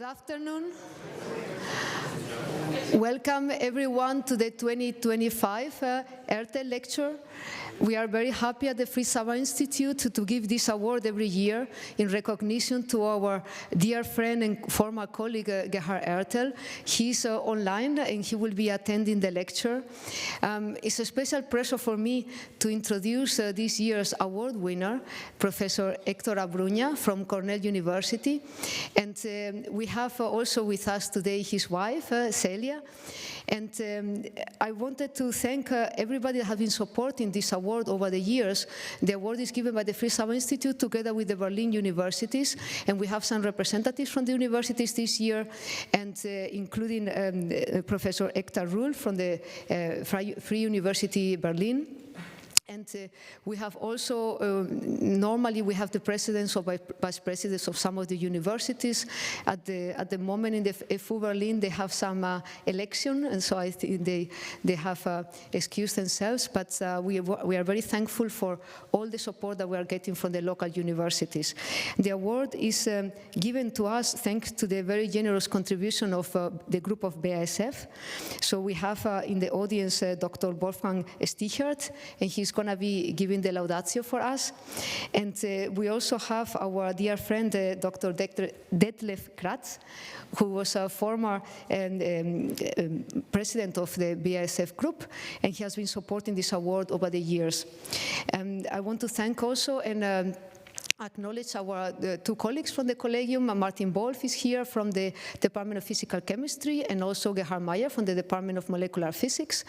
afternoon. Welcome everyone to the 2025 Ertl Lecture. We are very happy at the Fritz-Haber-Institut to give this award every year in recognition to our dear friend and former colleague Gerhard Ertl. He's online and he will be attending the lecture. It's a special pleasure for me to introduce this year's award winner, Professor Héctor Abruña from Cornell University. And we have also with us today his wife, Celia. And I wanted to thank everybody that has been supporting this award over the years. The award is given by the Fritz-Haber-Institut together with the Berlin universities, and we have some representatives from the universities this year, and including Professor Héctor D from the Free University Berlin. And we have also, normally we have the presidents or vice presidents of some of the universities. At the moment in the FU Berlin, they have some election, and so I think they have excused themselves, but we are very thankful for all the support that we are getting from the local universities. The award is given to us thanks to the very generous contribution of the group of BASF. So we have in the audience Dr. Wolfram Stichert, and he's going to be giving the Laudatio for us. And we also have our dear friend, Dr. Detlef Kratz, who was a former president of the BASF group, and he has been supporting this award over the years. And I want to thank also and acknowledge our two colleagues from the Collegium. Martin Wolf is here from the Department of Physical Chemistry, and also Gerhard Meyer from the Department of Molecular Physics.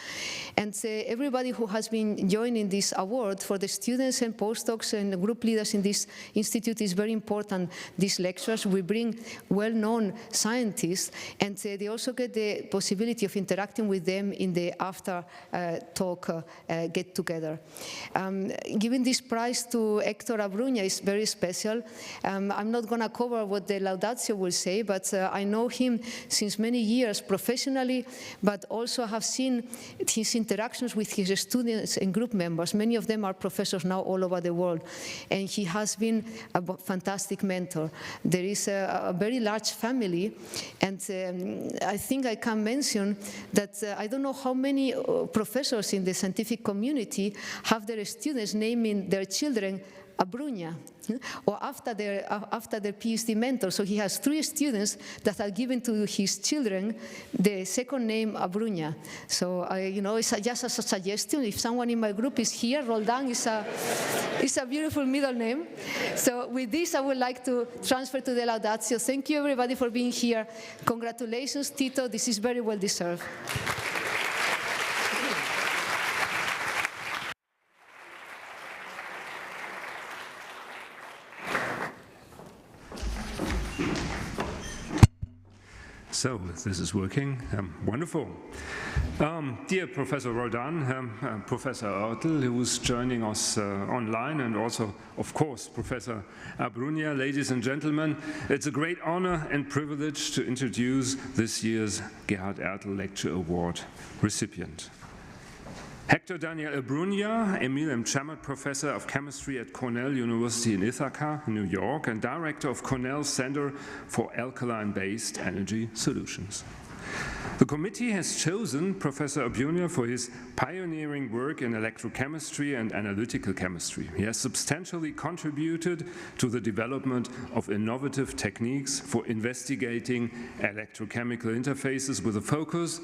And everybody who has been joining this award, for the students and postdocs and group leaders in this institute, is very important, these lectures. We bring well-known scientists, and they also get the possibility of interacting with them in the after talk get-together. Giving this prize to Héctor Abruña is very special. I'm not going to cover what the Laudatio will say, but I know him since many years professionally, but also have seen his interactions with his students and group members. Many of them are professors now all over the world, and he has been a fantastic mentor. There is a very large family, and I think I can mention that I don't know how many professors in the scientific community have their students naming their children Abruña, or after their PhD mentor. So he has 3 students that are given to his children the second name Abruña. So it's just a suggestion. If someone in my group is here, Roldán is a beautiful middle name. So with this, I would like to transfer to the Laudatio. Thank you, everybody, for being here. Congratulations, Tito. This is very well deserved. So this is working. Wonderful. Dear Professor Roldán, Professor Ertl, who is joining us online, and also, of course, Professor Abruña, ladies and gentlemen, it's a great honor and privilege to introduce this year's Gerhard Ertl Lecture Award recipient. Héctor Daniel Abruña, Emil M. Chammert Professor of Chemistry at Cornell University in Ithaca, New York, and Director of Cornell's Center for Alkaline-Based Energy Solutions. The committee has chosen Professor Abruña for his pioneering work in electrochemistry and analytical chemistry. He has substantially contributed to the development of innovative techniques for investigating electrochemical interfaces with a focus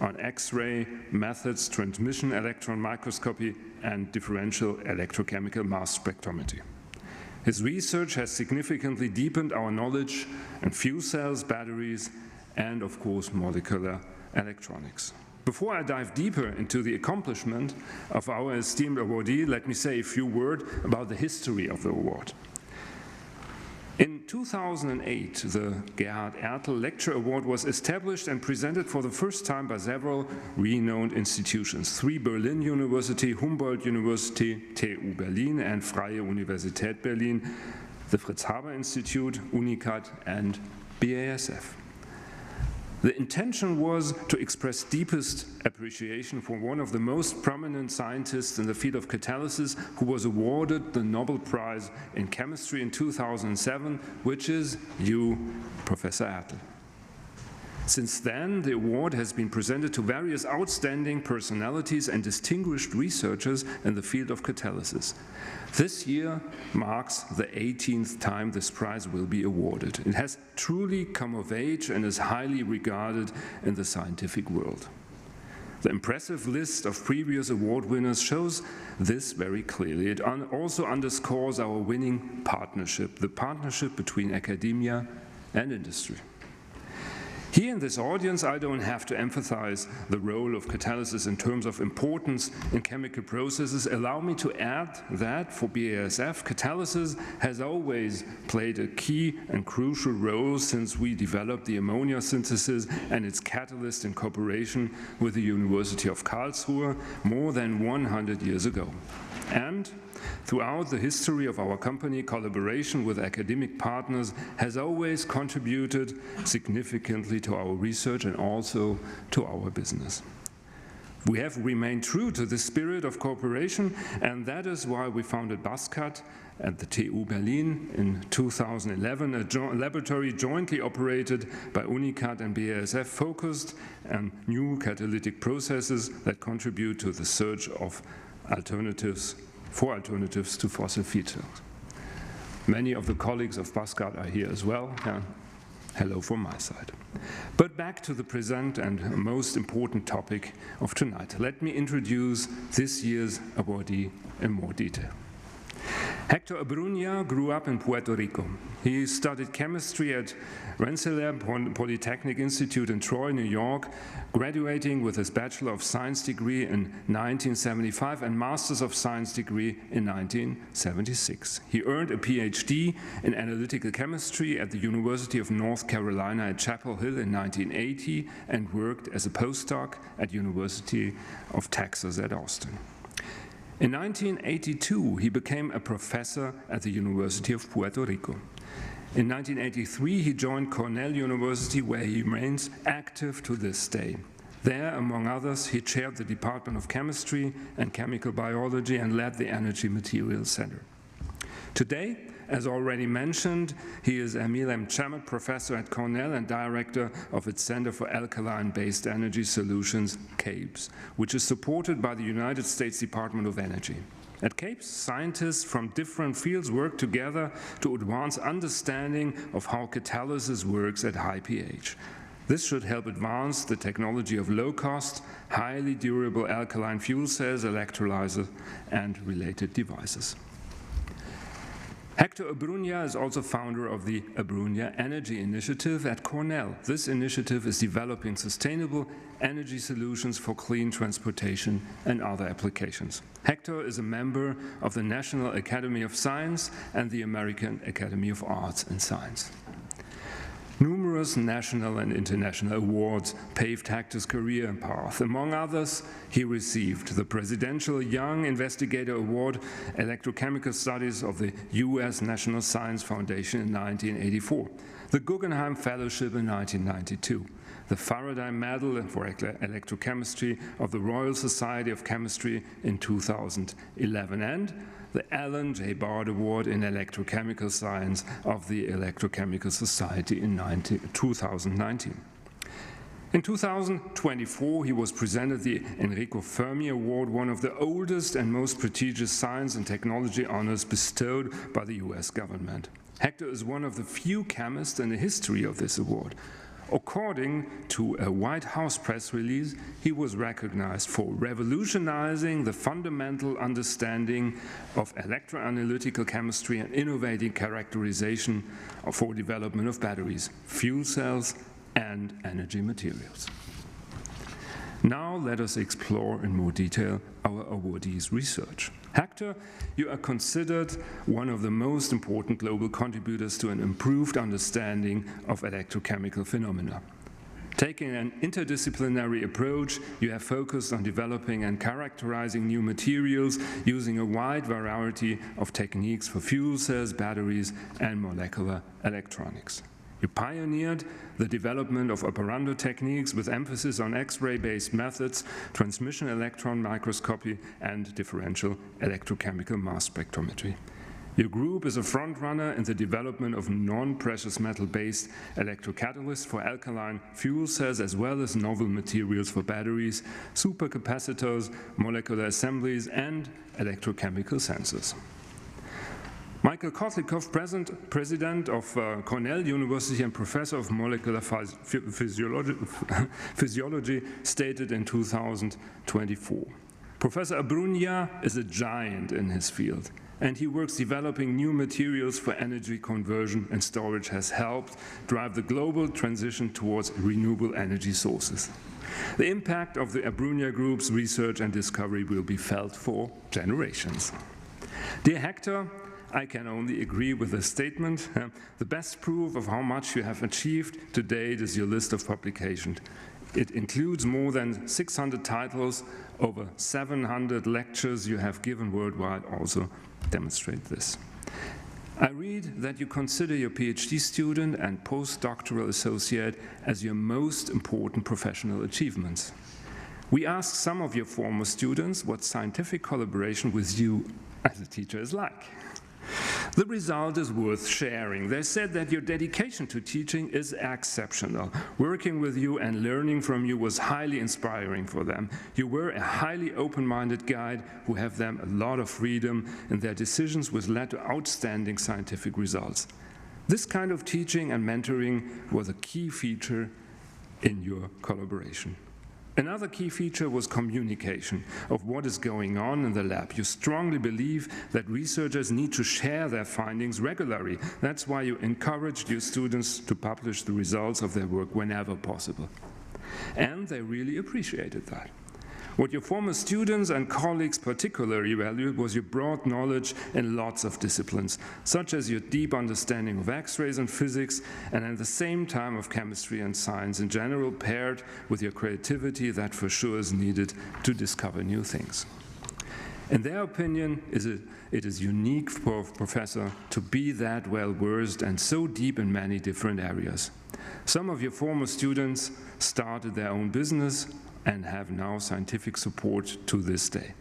on X-ray methods, transmission electron microscopy, and differential electrochemical mass spectrometry. His research has significantly deepened our knowledge in fuel cells, batteries, and of course molecular electronics. Before I dive deeper into the accomplishment of our esteemed awardee, let me say a few words about the history of the award. In 2008, the Gerhard Ertl Lecture Award was established and presented for the first time by several renowned institutions: 3 Berlin University, Humboldt University, TU Berlin, and Freie Universität Berlin, the Fritz-Haber-Institut, UNICAD, and BASF. The intention was to express deepest appreciation for one of the most prominent scientists in the field of catalysis, who was awarded the Nobel Prize in Chemistry in 2007, which is you, Professor Ertl. Since then, the award has been presented to various outstanding personalities and distinguished researchers in the field of catalysis. This year marks the 18th time this prize will be awarded. It has truly come of age and is highly regarded in the scientific world. The impressive list of previous award winners shows this very clearly. It also underscores our winning partnership, the partnership between academia and industry. Here in this audience, I don't have to emphasize the role of catalysis in terms of importance in chemical processes. Allow me to add that for BASF, catalysis has always played a key and crucial role since we developed the ammonia synthesis and its catalyst in cooperation with the University of Karlsruhe more than 100 years ago. And throughout the history of our company, collaboration with academic partners has always contributed significantly to our research and also to our business. We have remained true to this spirit of cooperation, and that is why we founded BASCAT at the TU Berlin in 2011, a laboratory jointly operated by UNICAT and BASF focused on new catalytic processes that contribute to the search of alternatives to fossil feedstocks. Many of the colleagues of BASCAT are here as well. Hello from my side. But back to the present and most important topic of tonight. Let me introduce this year's awardee in more detail. Héctor Abruña grew up in Puerto Rico. He studied chemistry at Rensselaer Polytechnic Institute in Troy, New York, graduating with his Bachelor of Science degree in 1975 and Masters of Science degree in 1976. He earned a PhD in analytical chemistry at the University of North Carolina at Chapel Hill in 1980 and worked as a postdoc at University of Texas at Austin. In 1982, he became a professor at the University of Puerto Rico. In 1983, he joined Cornell University, where he remains active to this day. There, among others, he chaired the Department of Chemistry and Chemical Biology and led the Energy Materials Center. Today, as already mentioned, he is Emil M. Chamet Professor at Cornell and Director of its Center for Alkaline-Based Energy Solutions, CABES, which is supported by the United States Department of Energy. At CABES, scientists from different fields work together to advance understanding of how catalysis works at high pH. This should help advance the technology of low-cost, highly durable alkaline fuel cells, electrolyzers, and related devices. Héctor Abruña is also founder of the Abruña Energy Initiative at Cornell. This initiative is developing sustainable energy solutions for clean transportation and other applications. Héctor is a member of the National Academy of Science and the American Academy of Arts and Science. Numerous national and international awards paved Héctor's career and path. Among others, he received the Presidential Young Investigator Award, Electrochemical Studies of the U.S. National Science Foundation in 1984, the Guggenheim Fellowship in 1992, the Faraday Medal for Electrochemistry of the Royal Society of Chemistry in 2011, and the Alan J. Bard Award in Electrochemical Science of the Electrochemical Society in 2019. In 2024, he was presented the Enrico Fermi Award, one of the oldest and most prestigious science and technology honors bestowed by the US government. Héctor is one of the few chemists in the history of this award. According to a White House press release, he was recognized for revolutionizing the fundamental understanding of electroanalytical chemistry and innovating characterization for development of batteries, fuel cells, and energy materials. Now let us explore in more detail our awardees' research. Héctor, you are considered one of the most important global contributors to an improved understanding of electrochemical phenomena. Taking an interdisciplinary approach, you have focused on developing and characterizing new materials using a wide variety of techniques for fuel cells, batteries, and molecular electronics. You pioneered the development of Operando techniques with emphasis on X-ray-based methods, transmission electron microscopy, and differential electrochemical mass spectrometry. Your group is a front-runner in the development of non-precious metal-based electrocatalysts for alkaline fuel cells, as well as novel materials for batteries, supercapacitors, molecular assemblies, and electrochemical sensors. Michael Kotlikov, president of Cornell University and professor of molecular physiology, stated in 2024, Professor Abruña is a giant in his field, and he works developing new materials for energy conversion, and storage has helped drive the global transition towards renewable energy sources. The impact of the Abruña Group's research and discovery will be felt for generations. Dear Hector, I can only agree with this statement. The best proof of how much you have achieved to date is your list of publications. It includes more than 600 titles, over 700 lectures you have given worldwide also demonstrate this. I read that you consider your PhD student and postdoctoral associate as your most important professional achievements. We asked some of your former students what scientific collaboration with you as a teacher is like. The result is worth sharing. They said that your dedication to teaching is exceptional. Working with you and learning from you was highly inspiring for them. You were a highly open-minded guide who gave them a lot of freedom in their decisions, which led to outstanding scientific results. This kind of teaching and mentoring was a key feature in your collaboration. Another key feature was communication of what is going on in the lab. You strongly believe that researchers need to share their findings regularly. That's why you encouraged your students to publish the results of their work whenever possible. And they really appreciated that. What your former students and colleagues particularly valued was your broad knowledge in lots of disciplines, such as your deep understanding of X-rays and physics, and at the same time of chemistry and science in general, paired with your creativity that for sure is needed to discover new things. In their opinion, it is unique for a professor to be that well-versed and so deep in many different areas. Some of your former students started their own business and have now scientific support to this day.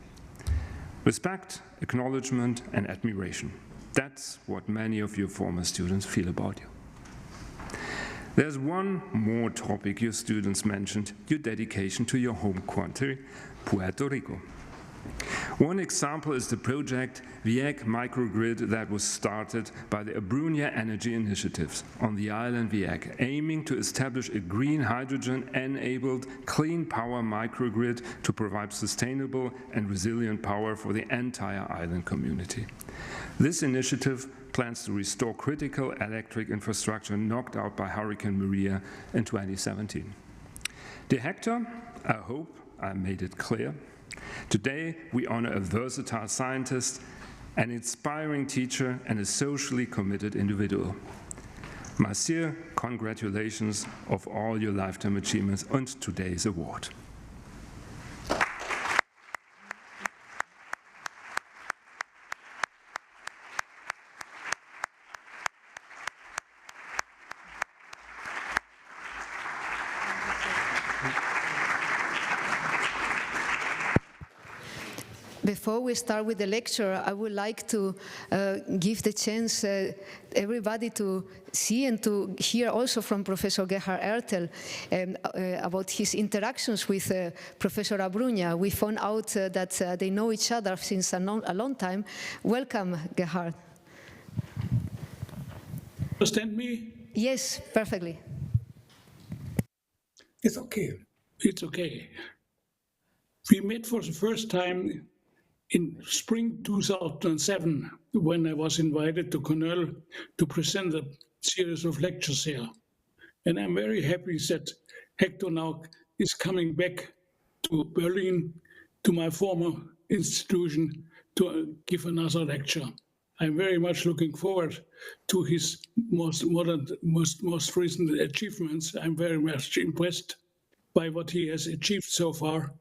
Respect, acknowledgement, and admiration. That's what many of your former students feel about you. There's one more topic your students mentioned, your dedication to your home country, Puerto Rico. One example is the project Vieques Microgrid that was started by the Abruña Energy Initiatives on the island Vieques, aiming to establish a green hydrogen-enabled clean power microgrid to provide sustainable and resilient power for the entire island community. This initiative plans to restore critical electric infrastructure knocked out by Hurricane Maria in 2017. Dear Hector, I hope I made it clear. Today, we honor a versatile scientist, an inspiring teacher, and a socially committed individual. My sincere congratulations of all your lifetime achievements and today's award. Before we start with the lecture, I would like to give the chance everybody to see and to hear also from Professor Gerhard Ertl about his interactions with Professor Abruña. We found out that they know each other since a long time. Welcome, Gerhard. Understand me? Yes, perfectly. It's okay. It's okay. We met for the first time in spring 2007, when I was invited to Cornell to present a series of lectures here. And I'm very happy that Hector now is coming back to Berlin, to my former institution, to give another lecture. I'm very much looking forward to his most recent achievements. I'm very much impressed by what he has achieved so far.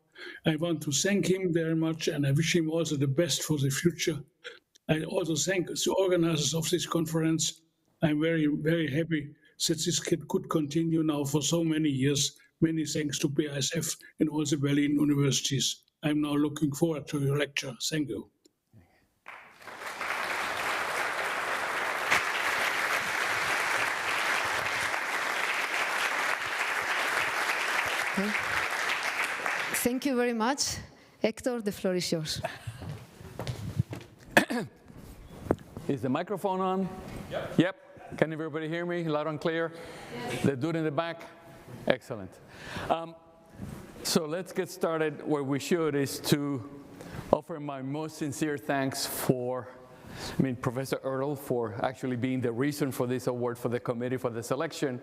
I want to thank him very much, and I wish him also the best for the future. I also thank the organizers of this conference. I'm very, very happy that this could continue now for so many years. Many thanks to BASF and all the Berlin universities. I'm now looking forward to your lecture. Thank you. Okay. Thank you very much. Héctor, the floor is yours. Is the microphone on? Yep. Can everybody hear me loud and clear? Yes. The dude in the back? Excellent. So let's get started. Where we should is to offer my most sincere thanks for Professor Ertl for actually being the reason for this award for the committee for the selection,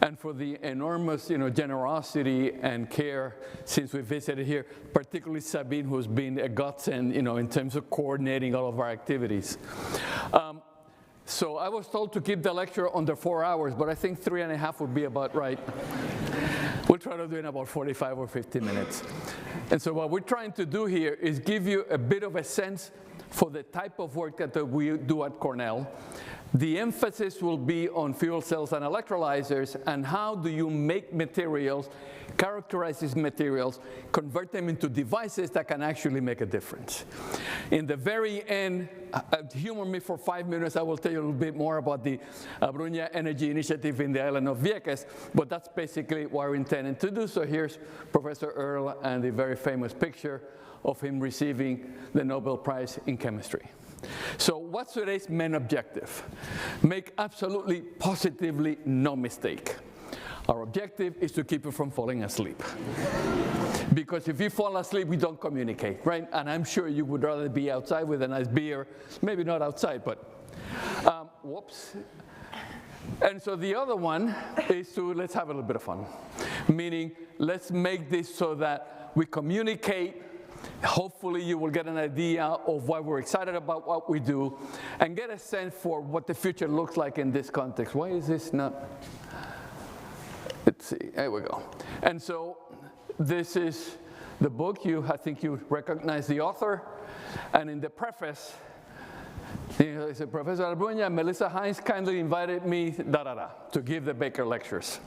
and for the enormous generosity and care since we visited here, particularly Sabine, who's been a godsend in terms of coordinating all of our activities. So I was told to keep the lecture under 4 hours, but I think 3.5 would be about right. We'll try to do it in about 45 or 50 minutes. And so what we're trying to do here is give you a bit of a sense for the type of work that we do at Cornell. The emphasis will be on fuel cells and electrolyzers, and how do you make materials, characterize these materials, convert them into devices that can actually make a difference. In the very end, humor me for 5 minutes, I will tell you a little bit more about the Abruña Energy Initiative in the island of Vieques, but that's basically what we're intending to do. So here's Professor Ertl and the very famous picture of him receiving the Nobel Prize in Chemistry. So what's today's main objective? Make absolutely, positively no mistake. Our objective is to keep you from falling asleep. Because if you fall asleep, we don't communicate, right? And I'm sure you would rather be outside with a nice beer, maybe not outside, but whoops. And so the other one is to let's have a little bit of fun. Meaning, let's make this so that we communicate. Hopefully you will get an idea of why we're excited about what we do, and get a sense for what the future looks like in this context. Why is this not? Let's see, there we go. And so this is the book. I think you recognize the author. And in the preface, it said, Professor Abruña, Melissa Hines kindly invited me, to give the Baker Lectures.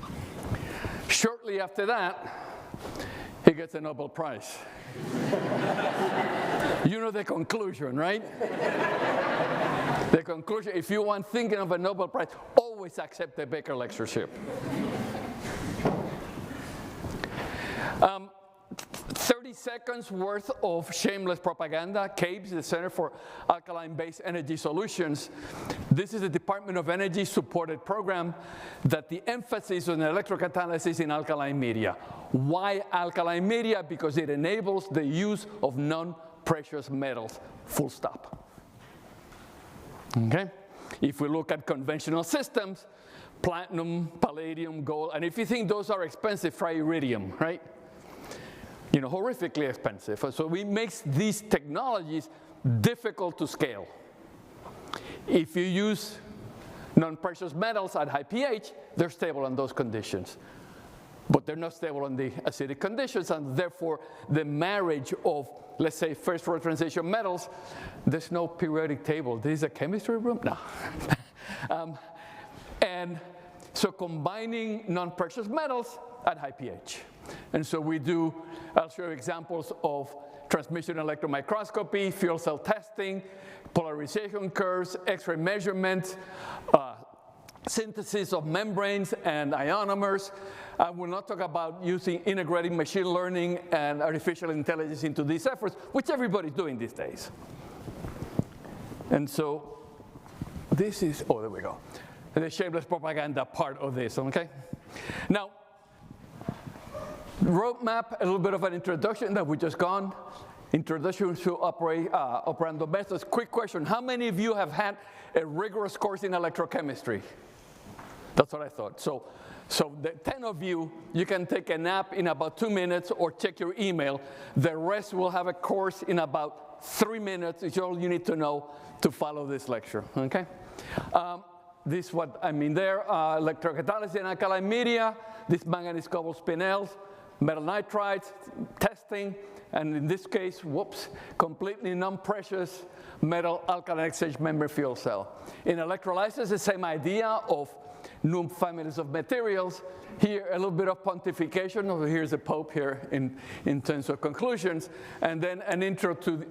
Shortly after that, he gets a Nobel Prize. You know the conclusion, right? The conclusion, if you want thinking of a Nobel Prize, always accept the Baker Lectureship. 30 seconds worth of shameless propaganda. CABES, the Center for Alkaline-Based Energy Solutions. This is a Department of Energy supported program that the emphasis on electrocatalysis in alkaline media. Why alkaline media? Because it enables the use of non-precious metals, full stop. Okay? If we look at conventional systems, platinum, palladium, gold, and if you think those are expensive, try iridium, right? Horrifically expensive. So we make these technologies difficult to scale. If you use non-precious metals at high pH, they're stable in those conditions. But they're not stable in the acidic conditions, and therefore the marriage of, let's say, first-order transition metals, there's no periodic table. This is a chemistry room? No. And so combining non-precious metals at high pH. And so we do, I'll show you examples of transmission electron microscopy, fuel cell testing, polarization curves, X-ray measurement, synthesis of membranes and ionomers. I will not talk about integrating machine learning and artificial intelligence into these efforts, which everybody's doing these days. And so this is, oh, there we go. The shameless propaganda part of this, okay? Now, roadmap, a little bit of an introduction that we just gone. Introduction to Operando methods. Quick question, how many of you have had a rigorous course in electrochemistry? That's what I thought. So the 10 of you, you can take a nap in about 2 minutes or check your email. The rest will have a course in about 3 minutes. It's all you need to know to follow this lecture, okay? This is what I mean there, electrocatalysis in alkaline media, this manganese cobalt spinels, metal nitrides, testing, and in this case, whoops, completely non-precious metal alkaline exchange membrane fuel cell. In electrolysis, the same idea of new families of materials. Here, a little bit of pontification. Here's the Pope here in terms of conclusions. And then an intro to,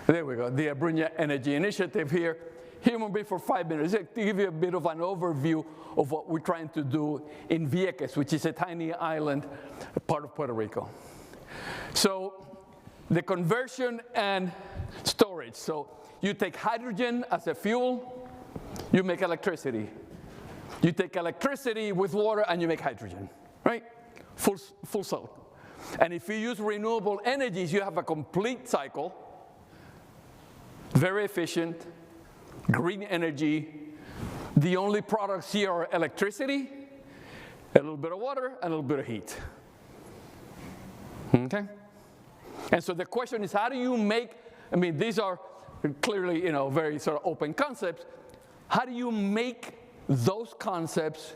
there we go, the Abruña Energy Initiative here. human being for 5 minutes, to give you a bit of an overview of what we're trying to do in Vieques, which is a tiny island, part of Puerto Rico. So the conversion and storage. So you take hydrogen as a fuel, you make electricity. You take electricity with water and you make hydrogen, right? Full cycle. And if you use renewable energies, you have a complete cycle, very efficient, green energy. The only products here are electricity, a little bit of water, and a little bit of heat. Okay? And so the question is, how do you make, I mean, these are clearly, very sort of open concepts. How do you make those concepts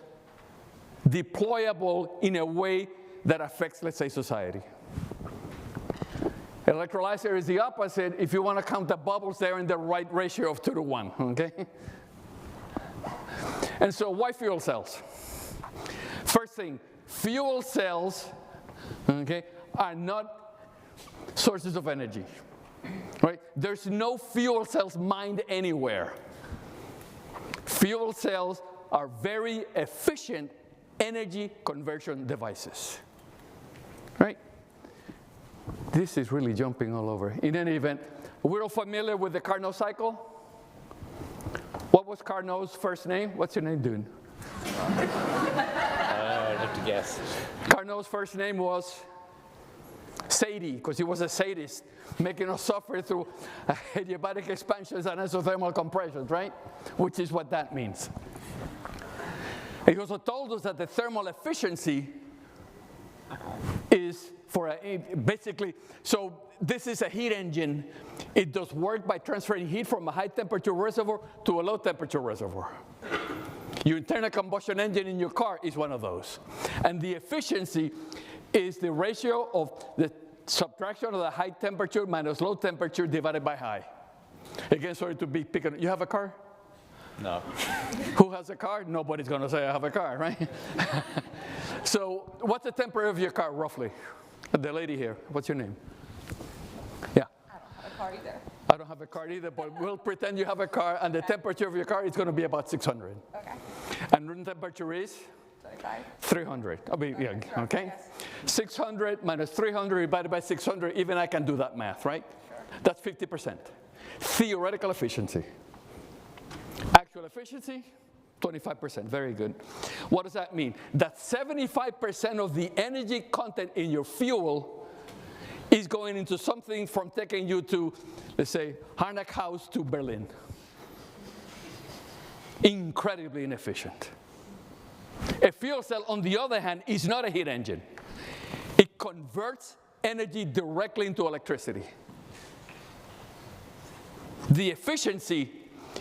deployable in a way that affects, let's say, society? Electrolyzer is the opposite. If you want to count the bubbles, they're in the right ratio of 2 to 1, okay? And so why fuel cells? First thing, fuel cells, okay, are not sources of energy, right? There's no fuel cells mined anywhere. Fuel cells are very efficient energy conversion devices, right? This is really jumping all over. In any event, we're all familiar with the Carnot cycle. What was Carnot's first name? What's your name doing? I'd have to guess. Carnot's first name was Sadie, because he was a sadist, making us suffer through adiabatic expansions and isothermal compressions, right? Which is what that means. He also told us that the thermal efficiency is basically, so this is a heat engine. It does work by transferring heat from a high temperature reservoir to a low temperature reservoir. Your internal combustion engine in your car is one of those. And the efficiency is the ratio of the subtraction of the high temperature minus low temperature divided by high. Again, sorry to be picking. You have a car? No. Who has a car? Nobody's going to say I have a car, right? So what's the temperature of your car, roughly? The lady here, what's your name? Yeah. I don't have a car either. I don't have a car either, but we'll pretend you have a car, and the temperature of your car is going to be about 600. Okay. And room temperature is? 25. 300. I mean, yeah, okay? 600 minus 300 divided by 600, even I can do that math, right? Sure. That's 50%. Theoretical efficiency. Actual efficiency, 25%, very good. What does that mean? That 75% of the energy content in your fuel is going into something from taking you to, let's say, Harnack House to Berlin. Incredibly inefficient. A fuel cell, on the other hand, is not a heat engine. It converts energy directly into electricity. The efficiency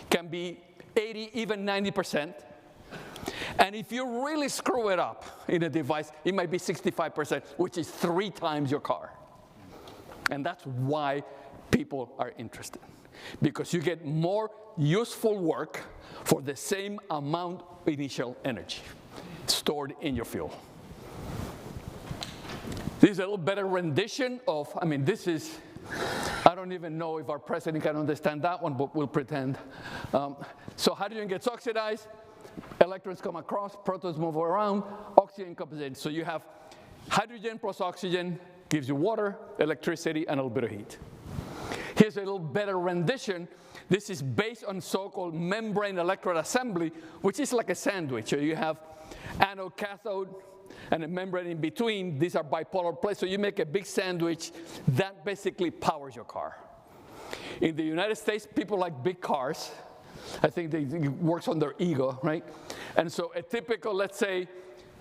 can be 80, even 90%. And if you really screw it up in a device, it might be 65%, which is 3 times your car. And that's why people are interested. Because you get more useful work for the same amount of initial energy stored in your fuel. This is a little better rendition of, I mean, this is, I don't even know if our president can understand that one, but we'll pretend. So hydrogen gets oxidized, electrons come across, protons move around, oxygen comes in. So you have hydrogen plus oxygen gives you water, electricity, and a little bit of heat. Here's a little better rendition. This is based on so-called membrane electrode assembly, which is like a sandwich. So you have anode, cathode, and a membrane in between. These are bipolar plates, so you make a big sandwich that basically powers your car. In the United States, people like big cars. I think it works on their ego, right? And so a typical, let's say,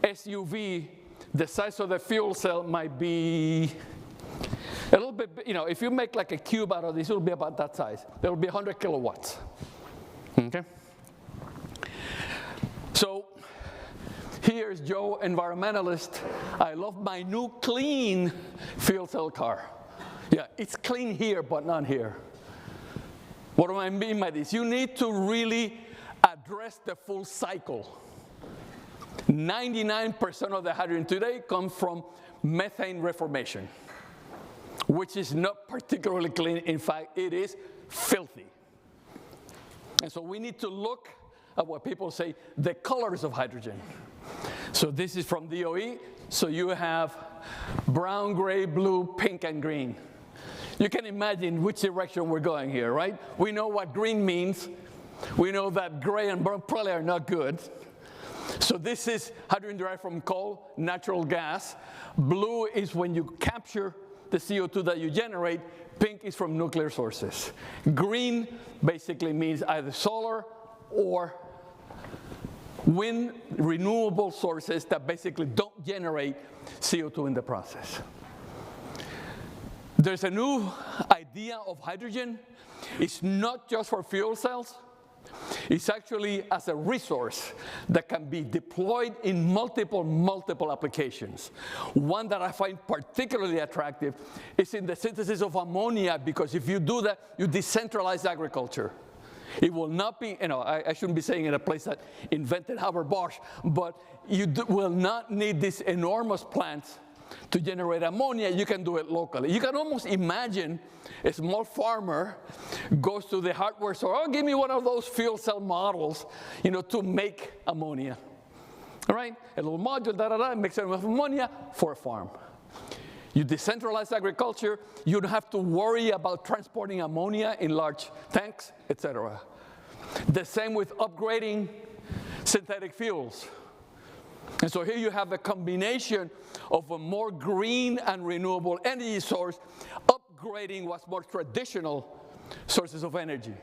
SUV, the size of the fuel cell might be a little bit, if you make like a cube out of this, it'll be about that size. It'll be 100 kilowatts, okay? So here's Joe, environmentalist. I love my new clean fuel cell car. Yeah, it's clean here, but not here. What do I mean by this? You need to really address the full cycle. 99% of the hydrogen today comes from methane reformation, which is not particularly clean. In fact, it is filthy. And so we need to look at what people say, the colors of hydrogen. So this is from DOE. So you have brown, gray, blue, pink, and green. You can imagine which direction we're going here, right? We know what green means. We know that gray and brown probably are not good. So this is hydrogen derived from coal, natural gas. Blue is when you capture the CO2 that you generate. Pink is from nuclear sources. Green basically means either solar or wind, renewable sources that basically don't generate CO2 in the process. There's a new idea of hydrogen. It's not just for fuel cells. It's actually as a resource that can be deployed in multiple applications. One that I find particularly attractive is in the synthesis of ammonia, because if you do that, you decentralize agriculture. It will not be, I shouldn't be saying in a place that invented Haber-Bosch, but you will not need these enormous plants to generate ammonia. You can do it locally. You can almost imagine a small farmer goes to the hardware store, oh, give me one of those fuel cell models, to make ammonia. All right? A little module, makes enough ammonia for a farm. You decentralize agriculture. You don't have to worry about transporting ammonia in large tanks, etc. The same with upgrading synthetic fuels. And so here you have a combination of a more green and renewable energy source, upgrading what's more traditional sources of energy.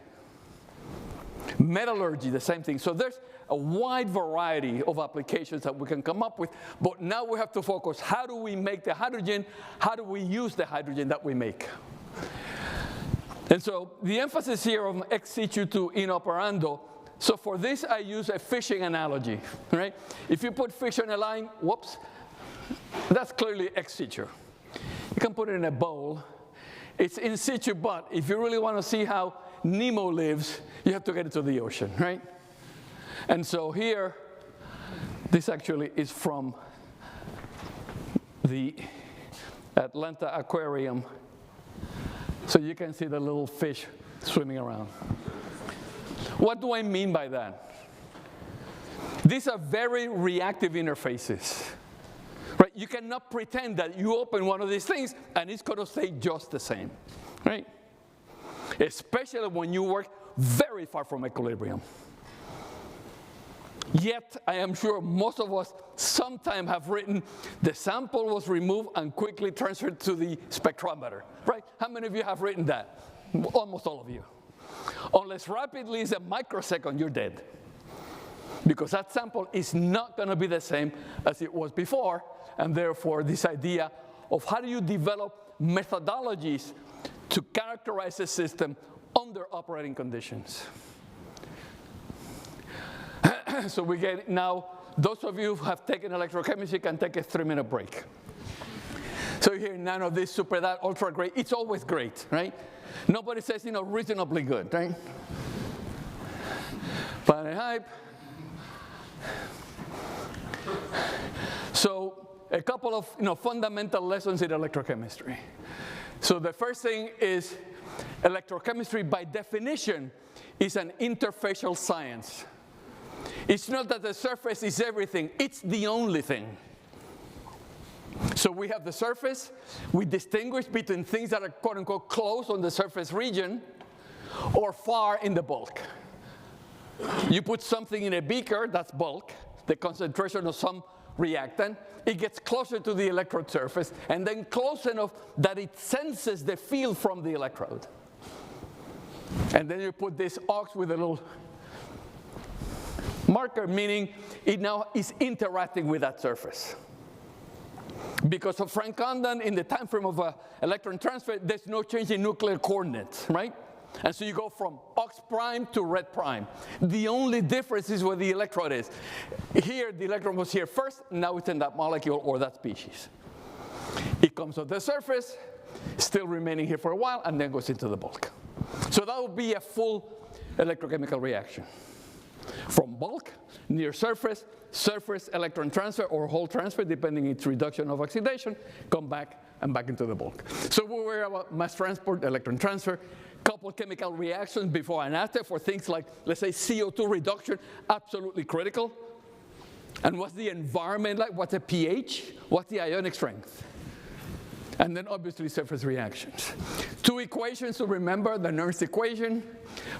Metallurgy, the same thing. So there's a wide variety of applications that we can come up with, but now we have to focus, how do we make the hydrogen? How do we use the hydrogen that we make? And so the emphasis here on ex situ to in operando. So for this, I use a fishing analogy, right? If you put fish on a line, whoops, that's clearly ex situ. You can put it in a bowl. It's in situ, but if you really want to see how Nemo lives, you have to get into the ocean, right? And so here, this actually is from the Atlanta Aquarium. So you can see the little fish swimming around. What do I mean by that? These are very reactive interfaces. Right? You cannot pretend that you open one of these things and it's going to stay just the same. Right? Especially when you work very far from equilibrium. Yet, I am sure most of us sometime have written, the sample was removed and quickly transferred to the spectrometer. Right? How many of you have written that? Almost all of you. Unless rapidly is a microsecond, you're dead. Because that sample is not going to be the same as it was before, and therefore this idea of how do you develop methodologies to characterize a system under operating conditions. So we get now, those of you who have taken electrochemistry can take a 3-minute break. So you hear none of this, super that, ultra great. It's always great, right? Nobody says, reasonably good, right? Planet hype. So a couple of fundamental lessons in electrochemistry. So the first thing is electrochemistry by definition is an interfacial science. It's not that the surface is everything, it's the only thing. So we have the surface, we distinguish between things that are quote unquote close on the surface region or far in the bulk. You put something in a beaker, that's bulk, the concentration of some reactant, it gets closer to the electrode surface and then close enough that it senses the field from the electrode. And then you put this ox with a little marker, meaning it now is interacting with that surface. Because of Frank Condon, in the time frame of electron transfer, there's no change in nuclear coordinates, right? And so you go from ox prime to red prime. The only difference is where the electrode is. Here, the electron was here first, now it's in that molecule or that species. It comes off the surface, still remaining here for a while, and then goes into the bulk. So that would be a full electrochemical reaction. From bulk, near surface, surface electron transfer or whole transfer, depending its reduction of oxidation, come back and back into the bulk. So we worry about mass transport, electron transfer, couple chemical reactions before and after for things like, let's say, CO2 reduction, absolutely critical. And what's the environment like? What's the pH? What's the ionic strength? And then obviously surface reactions. 2 equations to remember: the Nernst equation.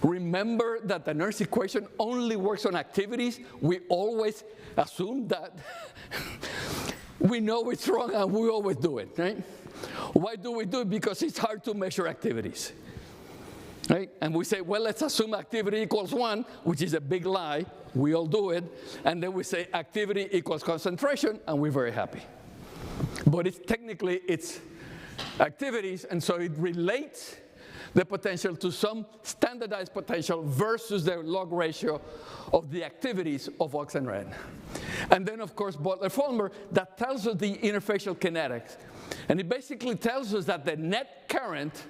Remember that the Nernst equation only works on activities. We always assume that we know it's wrong and we always do it, right? Why do we do it? Because it's hard to measure activities, right? And we say, well, let's assume activity equals 1, which is a big lie. We all do it. And then we say activity equals concentration, and we're very happy. But technically, it's activities, and so it relates the potential to some standardized potential versus the log ratio of the activities of oxygen red. And then, of course, Butler-Fulmer, that tells us the interfacial kinetics. And it basically tells us that the net current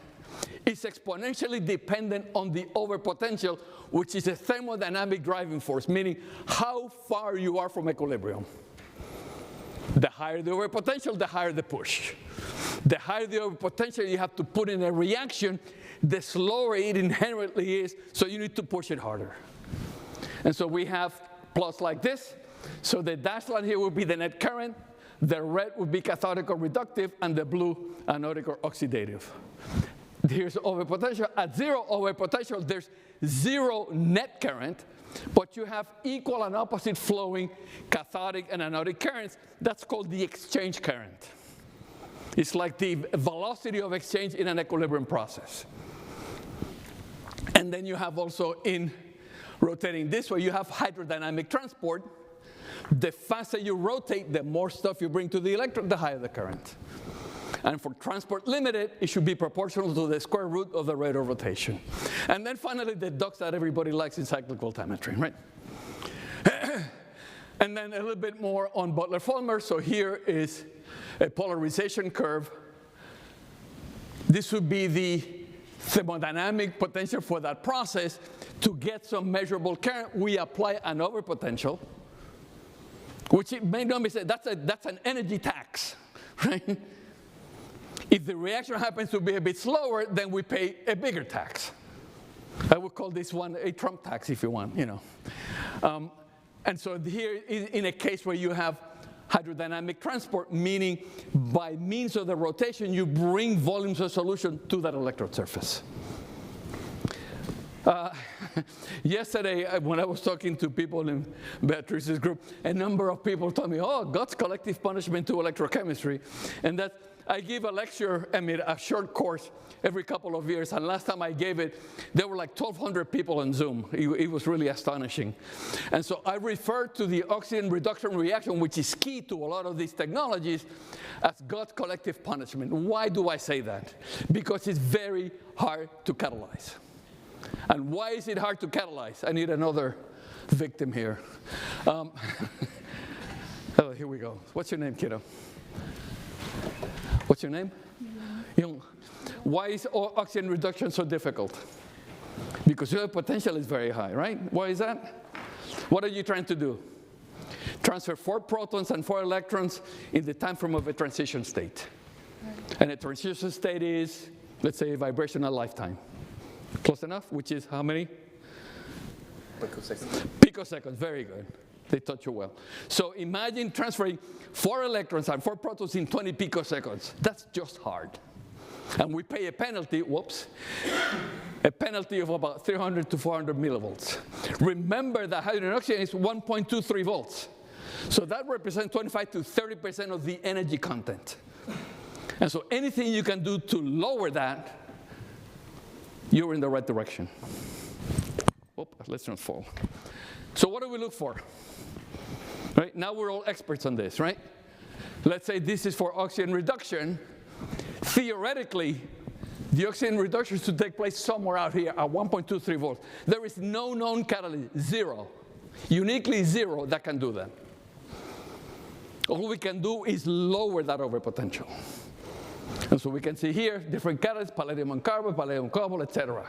is exponentially dependent on the overpotential, which is a thermodynamic driving force, meaning how far you are from equilibrium. The higher the overpotential, the higher the push. The higher the overpotential you have to put in a reaction, the slower it inherently is, so you need to push it harder. And so we have plots like this. So the dashed line here would be the net current, the red would be cathodic or reductive, and the blue anodic or oxidative. Here's overpotential. At 0 overpotential, there's 0 net current, but you have equal and opposite flowing cathodic and anodic currents. That's called the exchange current. It's like the velocity of exchange in an equilibrium process. And then you have also, in rotating this way, you have hydrodynamic transport. The faster you rotate, the more stuff you bring to the electron, the higher the current. And for transport limited, it should be proportional to the square root of the rate of rotation. And then finally, the ducts that everybody likes in cyclic voltammetry, right? And then a little bit more on Butler-Fulmer. So here is a polarization curve. This would be the thermodynamic potential for that process. To get some measurable current, we apply an overpotential, which it may not be said, that's an energy tax, right? If the reaction happens to be a bit slower, then we pay a bigger tax. I would call this one a Trump tax if you want, you know. And so here, in a case where you have hydrodynamic transport, meaning by means of the rotation, you bring volumes of solution to that electrode surface. Yesterday, when I was talking to people in Beatriz's group, a number of people told me, oh, God's collective punishment to electrochemistry. And that I give a lecture, a short course every couple of years. And last time I gave it, there were like 1,200 people on Zoom. It was really astonishing. And so I referred to the oxygen reduction reaction, which is key to a lot of these technologies, as God's collective punishment. Why do I say that? Because it's very hard to catalyze. And why is it hard to catalyze? I need another victim here. Oh, here we go. What's your name, kiddo? What's your name? Young. Why is oxygen reduction so difficult? Because your potential is very high, right? Why is that? What are you trying to do? Transfer 4 protons and 4 electrons in the time frame of a transition state. And a transition state is, let's say, a vibrational lifetime. Close enough? Which is how many? Picoseconds. Picoseconds, very good. They taught you well. So imagine transferring 4 electrons and 4 protons in 20 picoseconds. That's just hard. And we pay a penalty, a penalty of about 300 to 400 millivolts. Remember that hydrogen oxygen is 1.23 volts. So that represents 25 to 30% of the energy content. And so anything you can do to lower that, you're in the right direction. Oh, let's not fall. So what do we look for? Right? Now we're all experts on this, right? Let's say this is for oxygen reduction. Theoretically, the oxygen reduction should take place somewhere out here at 1.23 volts. There is no known catalyst, 0. Uniquely 0 that can do that. All we can do is lower that overpotential. And so we can see here different catalysts, palladium and carbon, palladium cobalt, etc.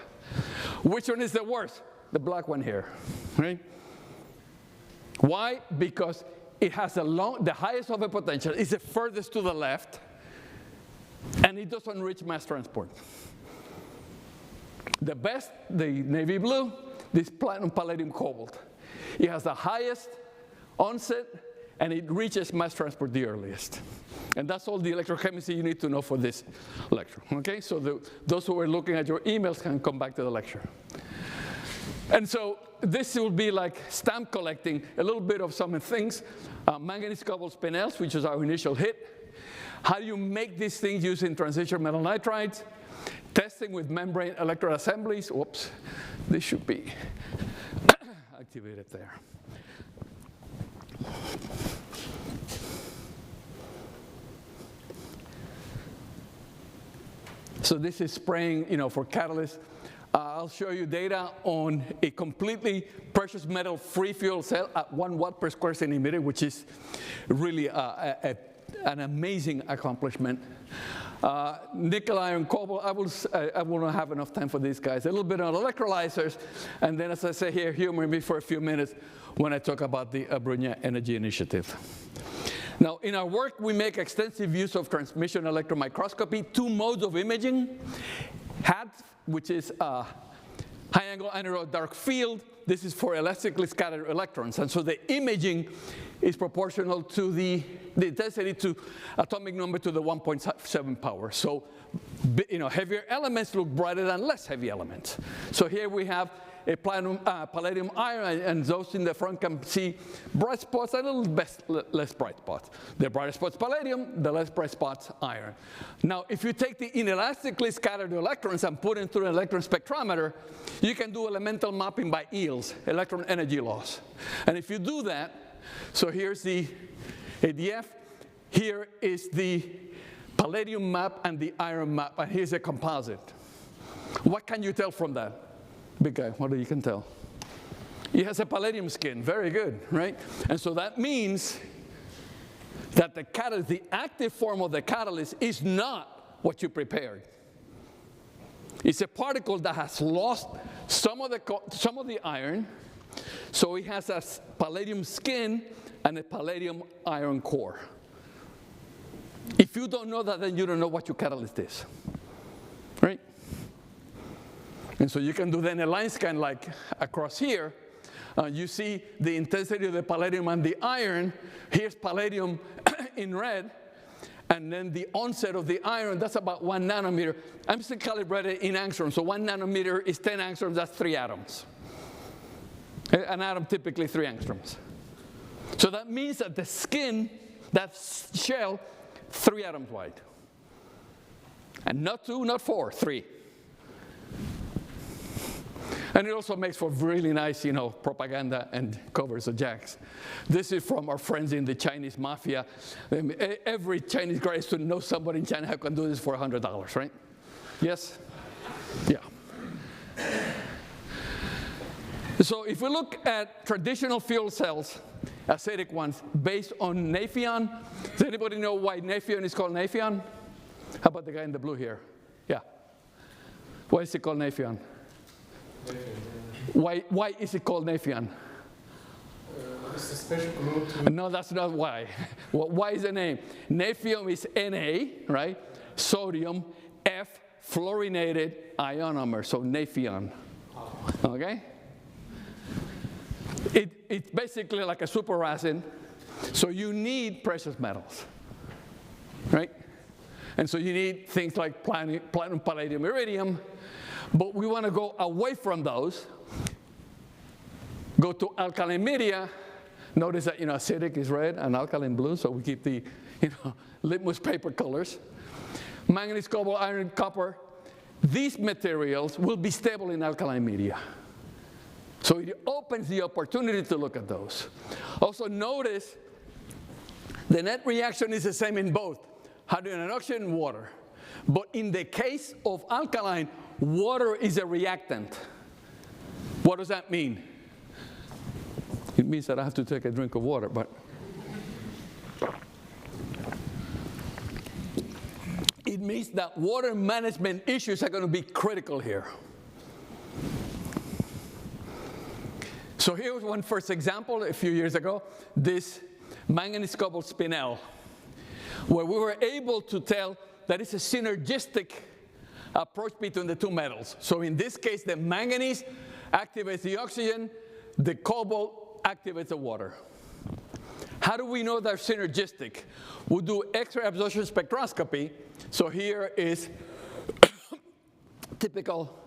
Which one is the worst? The black one here, right? Why? Because it has the highest overpotential, it's the furthest to the left, and it doesn't reach mass transport. The best, the navy blue, this platinum palladium cobalt. It has the highest onset, and it reaches mass transport the earliest. And that's all the electrochemistry you need to know for this lecture. Okay, so those who are looking at your emails can come back to the lecture. And so this will be like stamp collecting, a little bit of some things. Manganese cobalt spinels, which is our initial hit. How do you make these things using transition metal nitrides? Testing with membrane electrode assemblies. Whoops, this should be activated there. So this is spraying, for catalyst. I'll show you data on a completely precious metal free fuel cell at 1 watt per square centimeter, which is really an amazing accomplishment. Nickel, iron, cobalt, I will not have enough time for these guys. A little bit on electrolyzers, and then as I say here, humor me for a few minutes when I talk about the Abruña Energy Initiative. Now, in our work, we make extensive use of transmission electron microscopy, 2 modes of imaging. HAT, which is high-angle anaerobic dark field. This is for elastically scattered electrons. And so the imaging is proportional to the intensity to atomic number to the 1.7 power. So heavier elements look brighter than less heavy elements. So here we have a palladium iron, and those in the front can see bright spots and a little less bright spots. The brighter spots palladium, the less bright spots iron. Now, if you take the inelastically scattered electrons and put them through an electron spectrometer, you can do elemental mapping by EELs, electron energy loss. And if you do that, so here's the ADF, here is the palladium map and the iron map, and here's a composite. What can you tell from that? Big guy, what do you can tell? It has a palladium skin, very good, right? And so that means that the catalyst, the active form of the catalyst is not what you prepared. It's a particle that has lost some of the iron, so it has a palladium skin and a palladium iron core. If you don't know that, then you don't know what your catalyst is, right? And so you can do then a line scan like across here. You see the intensity of the palladium and the iron. Here's palladium in red. And then the onset of the iron, that's about 1 nanometer. I'm still calibrated in angstroms. So 1 nanometer is 10 angstroms, that's 3 atoms. An atom typically 3 angstroms. So that means that the skin, that shell, 3 atoms wide. And not 2, not 4, 3. And it also makes for really nice, propaganda and covers of jacks. This is from our friends in the Chinese mafia. Every Chinese grad student knows somebody in China who can do this for $100, right? Yes? Yeah. So if we look at traditional fuel cells, acidic ones, based on Naphion, does anybody know why Naphion is called Naphion? How about the guy in the blue here? Yeah. Why is it called Naphion? Why is it called Naphion? It's a special group to... No, that's not why. Why is the name? Naphium is Na, right? Sodium, F, fluorinated ionomer, so Naphion. Okay? It's basically like a superacid, so you need precious metals, right? And so you need things like platinum, palladium, iridium. But we want to go away from those, go to alkaline media. Notice that acidic is red and alkaline blue, so we keep the litmus paper colors. Manganese, cobalt, iron, copper. These materials will be stable in alkaline media. So it opens the opportunity to look at those. Also notice the net reaction is the same in both hydrogen and oxygen and water. But in the case of alkaline, water is a reactant. What does that mean? It means that I have to take a drink of water, but it means that water management issues are going to be critical here. So here's one first example a few years ago, this manganese cobalt spinel, where we were able to tell that it's a synergistic approach between the two metals. So in this case, the manganese activates the oxygen, the cobalt activates the water. How do we know they're synergistic? We do X-ray absorption spectroscopy. So here is typical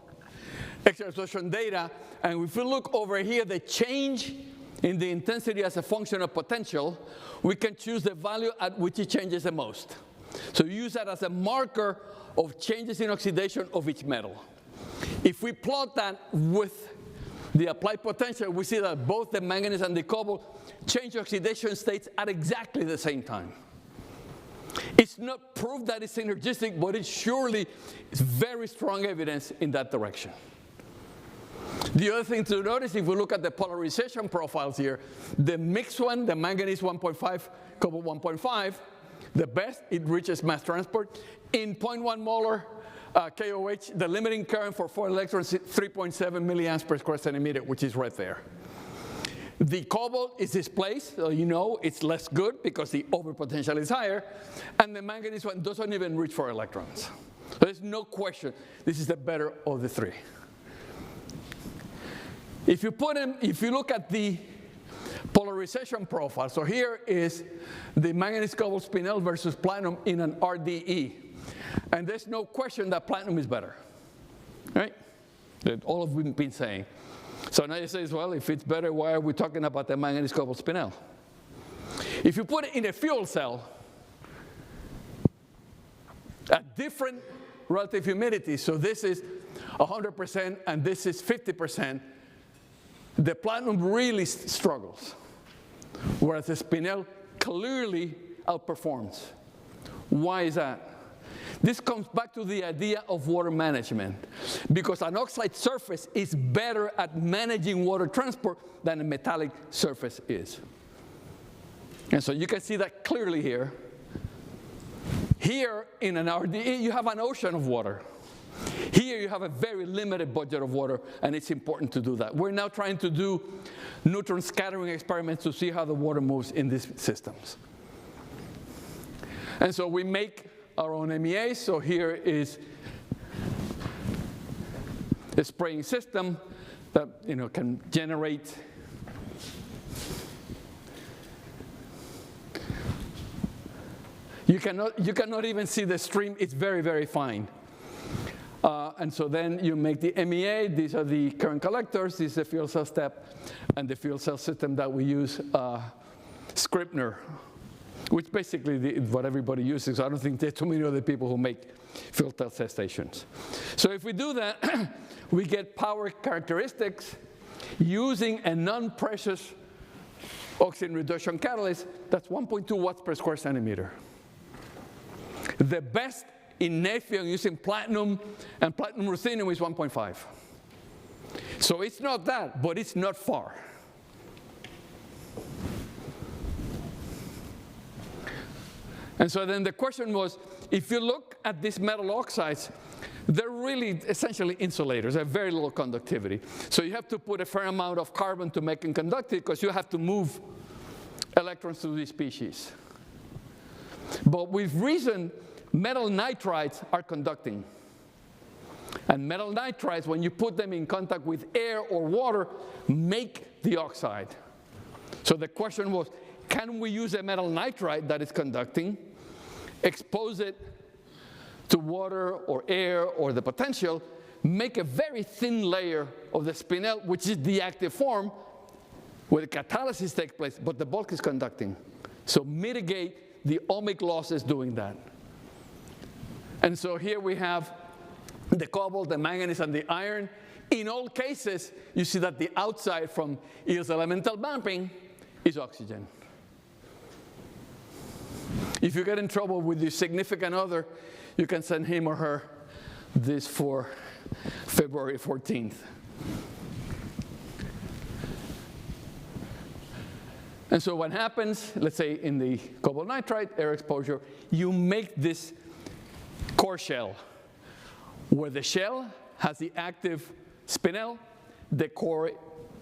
X-ray absorption data. And if we look over here, the change in the intensity as a function of potential, we can choose the value at which it changes the most. So you use that as a marker of changes in oxidation of each metal. If we plot that with the applied potential, we see that both the manganese and the cobalt change oxidation states at exactly the same time. It's not proof that it's synergistic, but it surely is very strong evidence in that direction. The other thing to notice, if we look at the polarization profiles here, the mixed one, the manganese 1.5, cobalt 1.5, the best, it reaches mass transport. In 0.1 molar KOH, the limiting current for 4 electrons is 3.7 milliamps per square centimeter, which is right there. The cobalt is displaced, so you know it's less good because the overpotential is higher. And the manganese one doesn't even reach 4 electrons. So there's no question this is the better of the three. If you look at the polarization profile, so here is the manganese cobalt spinel versus platinum in an RDE. And there's no question that platinum is better, right? That all of we've been saying. So now you say, well, if it's better, why are we talking about the manganese cobalt spinel? If you put it in a fuel cell at different relative humidity, so this is 100% and this is 50%, the platinum really struggles, whereas the spinel clearly outperforms. Why is that? This comes back to the idea of water management, because an oxide surface is better at managing water transport than a metallic surface is. And so you can see that clearly here. Here in an RDE, you have an ocean of water. Here you have a very limited budget of water, and it's important to do that. We're now trying to do neutron scattering experiments to see how the water moves in these systems. And so we make our own MEAs. So here is a spraying system that can generate you cannot even see the stream. It's very, very fine. And so then you make the MEA. These are the current collectors. This is the fuel cell step. And the fuel cell system that we use, Scribner, which basically what everybody uses. I don't think there are too many other people who make fuel cell stations. So if we do that, we get power characteristics using a non-precious oxygen reduction catalyst that's 1.2 watts per square centimeter. The best in Nafion using platinum and platinum ruthenium is 1.5. So it's not that, but it's not far. And so then the question was, if you look at these metal oxides, they're really essentially insulators. They have very little conductivity. So you have to put a fair amount of carbon to make them conductive, because you have to move electrons to these species. But with reason, metal nitrides are conducting. And metal nitrides, when you put them in contact with air or water, make the oxide. So the question was, can we use a metal nitride that is conducting, expose it to water or air or the potential, make a very thin layer of the spinel, which is the active form, where the catalysis takes place, but the bulk is conducting. So mitigate the ohmic losses doing that. And so here we have the cobalt, the manganese, and the iron. In all cases, you see that the outside from Eels elemental bumping is oxygen. If you get in trouble with your significant other, you can send him or her this for February 14th. And so what happens, let's say in the cobalt nitride, air exposure, you make this core shell, where the shell has the active spinel, the core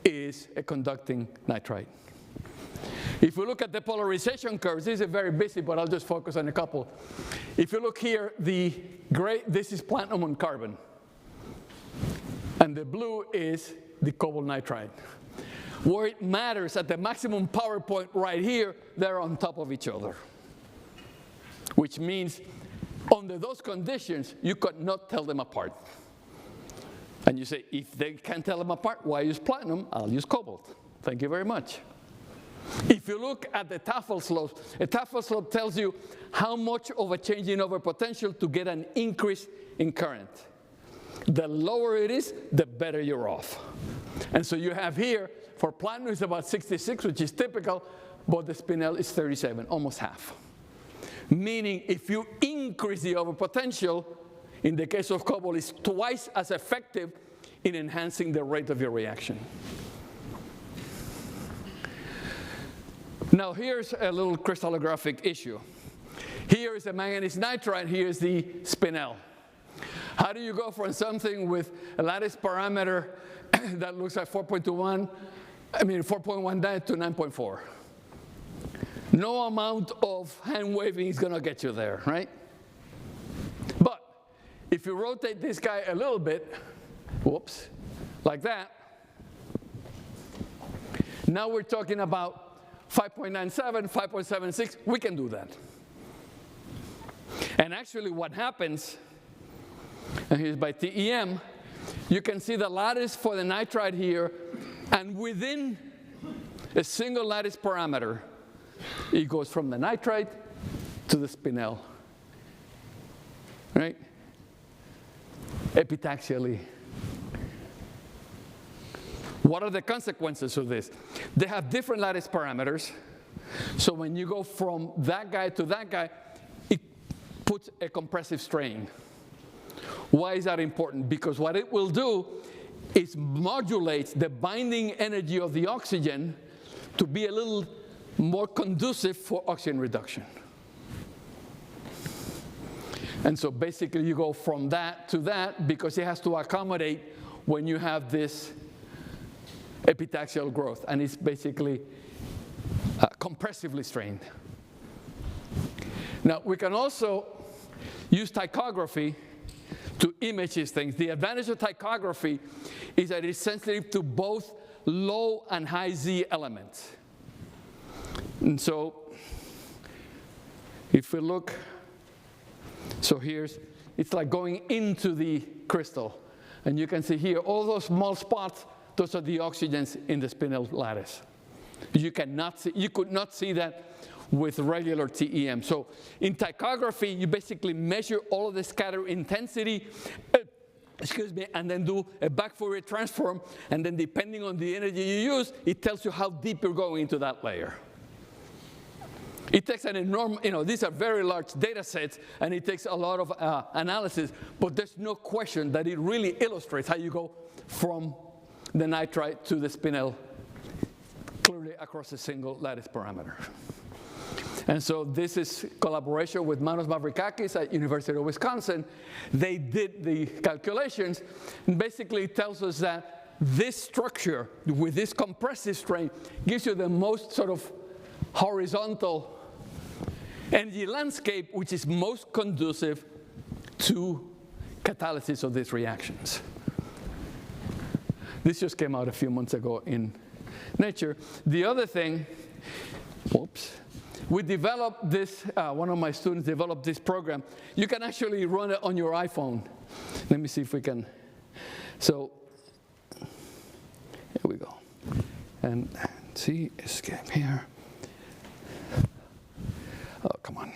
is a conducting nitride. If we look at the polarization curves, this is very busy, but I'll just focus on a couple. If you look here, the gray, this is platinum on carbon. And the blue is the cobalt nitride. Where it matters, at the maximum power point right here, they're on top of each other. Which means, under those conditions, you could not tell them apart. And you say, if they can't tell them apart, why use platinum? I'll use cobalt. Thank you very much. If you look at the Tafel slope, a Tafel slope tells you how much of a change in overpotential to get an increase in current. The lower it is, the better you're off. And so you have here, for platinum it's about 66, which is typical, but the spinel is 37, almost half. Meaning if you increase the overpotential, in the case of cobalt, it's twice as effective in enhancing the rate of your reaction. Now here's a little crystallographic issue. Here is the manganese nitride, here is the spinel. How do you go from something with a lattice parameter that looks like 4.21, I mean 4.19 to 9.4? No amount of hand waving is gonna get you there, right? But if you rotate this guy a little bit, whoops, like that, now we're talking about 5.97, 5.76, we can do that. And actually what happens, and here's by TEM, you can see the lattice for the nitride here, and within a single lattice parameter, it goes from the nitride to the spinel, right? Epitaxially. What are the consequences of this? They have different lattice parameters. So when you go from that guy to that guy, it puts a compressive strain. Why is that important? Because what it will do is modulate the binding energy of the oxygen to be a little more conducive for oxygen reduction. And so basically you go from that to that because it has to accommodate when you have this epitaxial growth, and it's basically compressively strained. Now we can also use tachography to image these things. The advantage of tachography is that it's sensitive to both low and high Z elements. And so if we look, so it's like going into the crystal. And you can see here, all those small spots, those are the oxygens in the spinel lattice. You could not see that with regular TEM. So in tachography, you basically measure all of the scatter intensity, and then do a back Fourier transform, and then depending on the energy you use, it tells you how deep you're going into that layer. It takes an enormous, these are very large data sets, and it takes a lot of analysis, but there's no question that it really illustrates how you go from the nitride to the spinel clearly across a single lattice parameter. And so this is collaboration with Manos Mavrikakis at University of Wisconsin. They did the calculations, and basically it tells us that this structure with this compressive strain gives you the most sort of horizontal energy landscape, which is most conducive to catalysis of these reactions. This just came out a few months ago in Nature. The other thing, we developed this, one of my students developed this program. You can actually run it on your iPhone. Let me see if we can. So, here we go. And see, escape here. Oh, come on.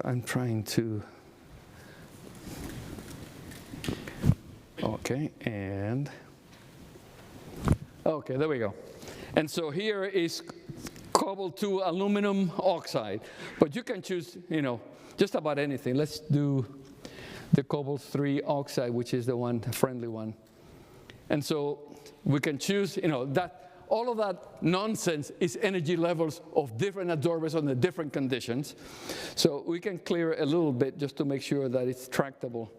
I'm trying to. Okay, and okay, there we go. And so here is cobalt 2 aluminum oxide, but you can choose, just about anything. Let's do the cobalt 3 oxide, which is the one, the friendly one. And so we can choose, that all of that nonsense is energy levels of different adsorbers under different conditions. So we can clear a little bit just to make sure that it's tractable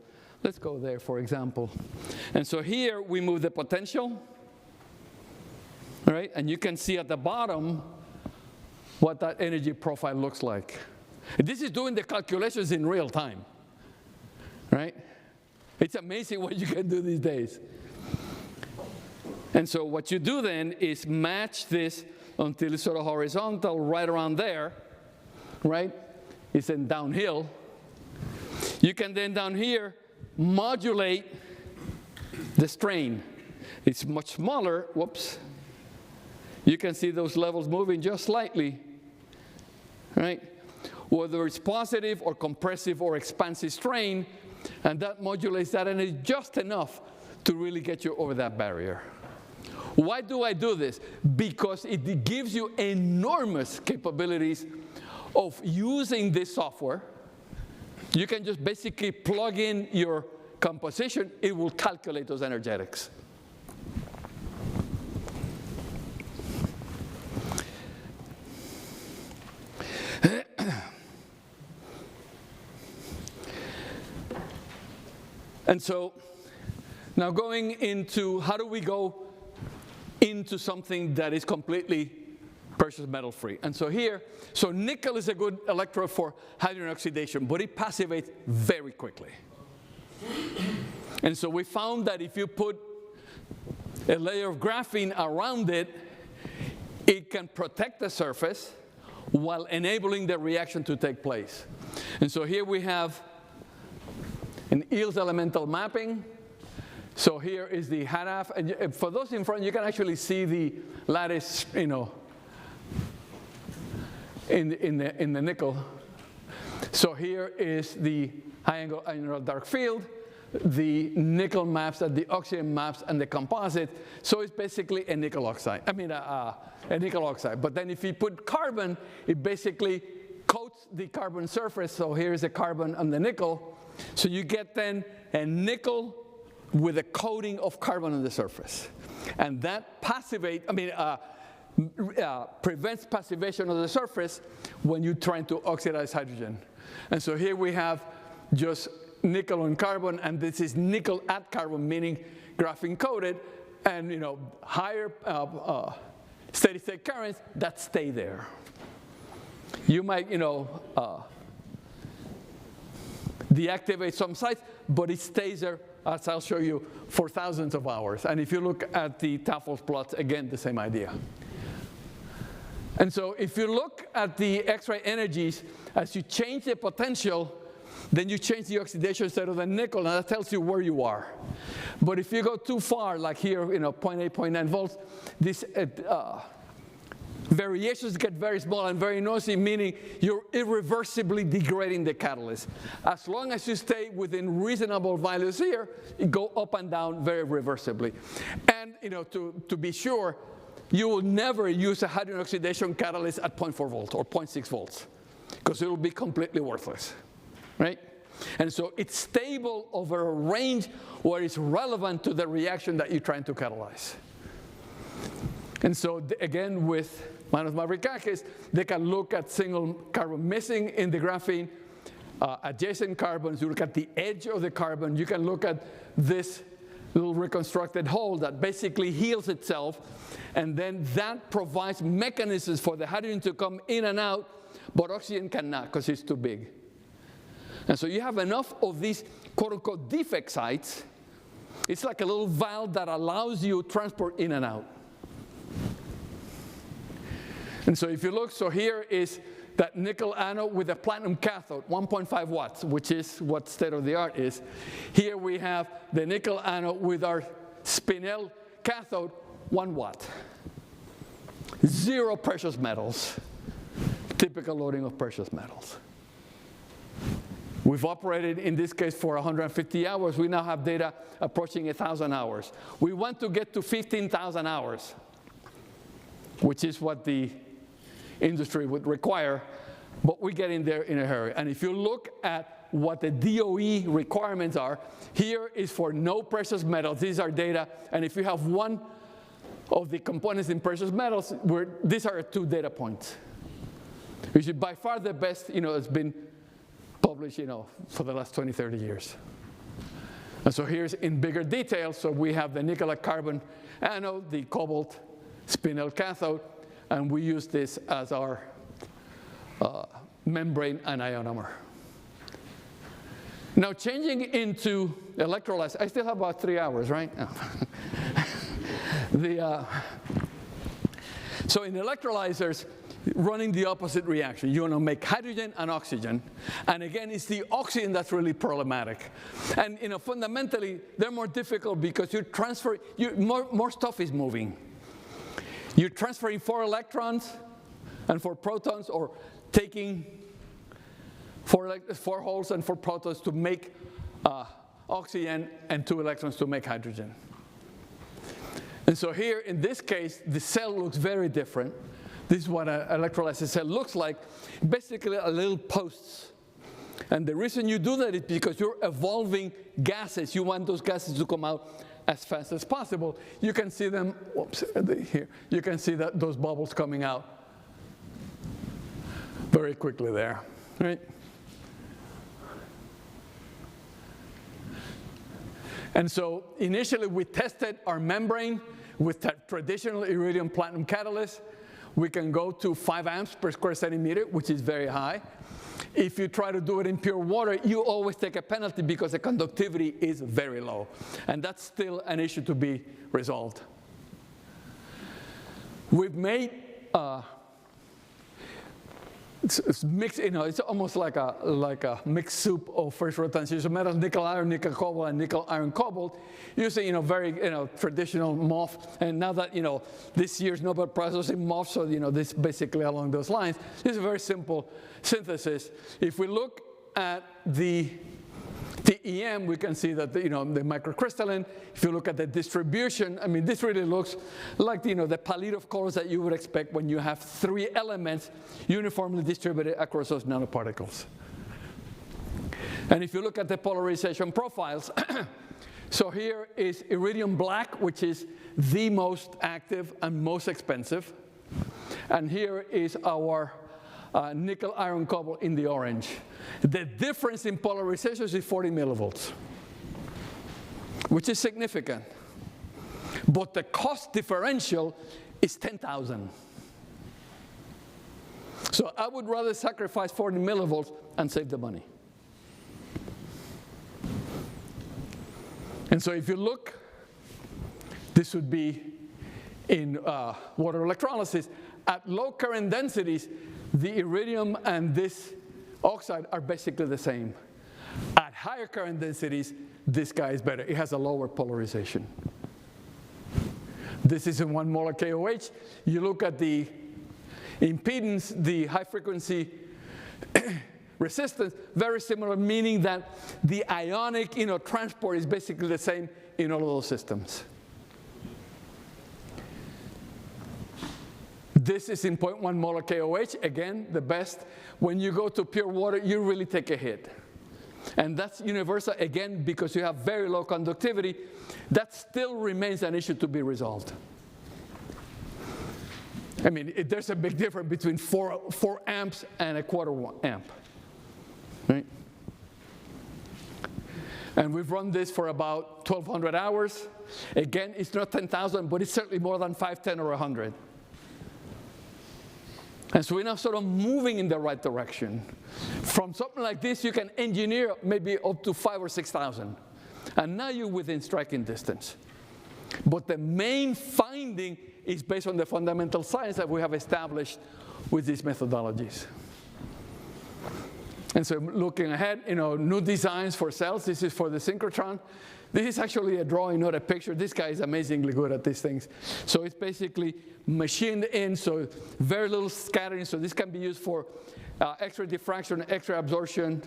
Let's go there, for example. And so here we move the potential, right? And you can see at the bottom what that energy profile looks like. This is doing the calculations in real time, right? It's amazing what you can do these days. And so what you do then is match this until it's sort of horizontal right around there, right? It's then downhill. You can then down here modulate the strain. It's much smaller. Whoops. You can see those levels moving just slightly, right? Whether it's positive or compressive or expansive strain, and that modulates that energy just enough to really get you over that barrier. Why do I do this? Because it gives you enormous capabilities of using this software. You can just basically plug in your composition. It will calculate those energetics. And so now going into how do we go into something that is completely precious metal free. And so here, so nickel is a good electrode for hydrogen oxidation, but it passivates very quickly. And so we found that if you put a layer of graphene around it, it can protect the surface while enabling the reaction to take place. And so here we have an Eels elemental mapping. So here is the HADAF, and for those in front, you can actually see the lattice, you know, in the nickel. So here is the high-angle angular dark field, the nickel maps, and the oxygen maps, and the composite. So it's basically a nickel oxide. I mean, a nickel oxide. But then if you put carbon, it basically coats the carbon surface. So here's the carbon and the nickel. So you get then a nickel with a coating of carbon on the surface. And that prevents passivation of the surface when you're trying to oxidize hydrogen. And so here we have just nickel on carbon, and this is nickel at carbon, meaning graphene coated, and you know, higher steady state currents that stay there. You might, you know, deactivate some sites, but it stays there, as I'll show you, for thousands of hours. And if you look at the Tafels plots, again, the same idea. And so if you look at the X-ray energies, as you change the potential, then you change the oxidation state of the nickel, and that tells you where you are. But if you go too far, like here, you know, 0.8, 0.9 volts, these variations get very small and very noisy, meaning you're irreversibly degrading the catalyst. As long as you stay within reasonable values here, you go up and down very reversibly. And you know, to be sure, you will never use a hydrogen oxidation catalyst at 0.4 volts or 0.6 volts, because it will be completely worthless, right? And so it's stable over a range where it's relevant to the reaction that you're trying to catalyze. And so again, with Manos Mavrikakis, they can look at single carbon missing in the graphene, adjacent carbons. You look at the edge of the carbon. You can look at this little reconstructed hole that basically heals itself, and then that provides mechanisms for the hydrogen to come in and out, but oxygen cannot because it's too big. And so you have enough of these quote-unquote defect sites. It's like a little valve that allows you transport in and out. And so if you look, so here is that nickel anode with a platinum cathode, 1.5 watts, which is what state of the art is. Here we have the nickel anode with our spinel cathode, 1 watt. 0 precious metals, typical loading of precious metals. We've operated, in this case, for 150 hours. We now have data approaching 1,000 hours. We want to get to 15,000 hours, which is what the industry would require, but we're getting there in a hurry. And if you look at what the DOE requirements are, here is for no precious metals. These are data, and if you have one of the components in precious metals, these are 2 data points, which is by far the best, you know, it's been published, you know, for the last 20, 30 years. And so here's in bigger detail. So we have the nickel carbon anode, the cobalt spinel cathode, and we use this as our membrane and ionomer. Now changing into electrolysis, I still have about 3 hours, right? So in electrolyzers, running the opposite reaction. You want to make hydrogen and oxygen. And again, it's the oxygen that's really problematic. And fundamentally, they're more difficult because more stuff is moving. You're transferring 4 electrons and 4 protons, or taking 4 holes and 4 protons to make oxygen and 2 electrons to make hydrogen. And so here, in this case, the cell looks very different. This is what an electrolysis cell looks like. Basically, a little posts. And the reason you do that is because you're evolving gases. You want those gases to come out as fast as possible. You can see them, whoops, here. You can see those bubbles coming out very quickly there, right? And so initially, we tested our membrane with that traditional iridium platinum catalyst. We can go to 5 amps per square centimeter, which is very high. If you try to do it in pure water, you always take a penalty because the conductivity is very low. And that's still an issue to be resolved. We've made it's mixed, it's almost like a mixed soup of first order transition metals, nickel iron, nickel cobalt, and nickel iron cobalt, using very traditional MOF. And now that this year's Nobel Prize was in MOF, so this basically along those lines. This is a very simple synthesis. If we look at the EM, we can see that the microcrystalline. If you look at the distribution, I mean, this really looks like the palette of colors that you would expect when you have 3 elements uniformly distributed across those nanoparticles. And if you look at the polarization profiles, so here is iridium black, which is the most active and most expensive. And here is our nickel iron cobalt in the orange. The difference in polarization is 40 millivolts, which is significant. But the cost differential is 10,000. So I would rather sacrifice 40 millivolts and save the money. And so if you look, this would be in water electrolysis. At low current densities, the iridium and this oxide are basically the same. At higher current densities, this guy is better. It has a lower polarization. This is in 1 molar KOH. You look at the impedance, the high frequency resistance, very similar, meaning that the ionic transport is basically the same in all of those systems. This is in 0.1 molar KOH, again, the best. When you go to pure water, you really take a hit. And that's universal, again, because you have very low conductivity. That still remains an issue to be resolved. I mean, there's a big difference between 4 amps and a quarter amp, right? And we've run this for about 1,200 hours. Again, it's not 10,000, but it's certainly more than 5, 10, or 100. And so we're now sort of moving in the right direction. From something like this, you can engineer maybe up to 5,000 or 6,000. And now you're within striking distance. But the main finding is based on the fundamental science that we have established with these methodologies. And so looking ahead, new designs for cells. This is for the synchrotron. This is actually a drawing, not a picture. This guy is amazingly good at these things. So it's basically machined in, so very little scattering. So this can be used for X-ray diffraction, X-ray absorption.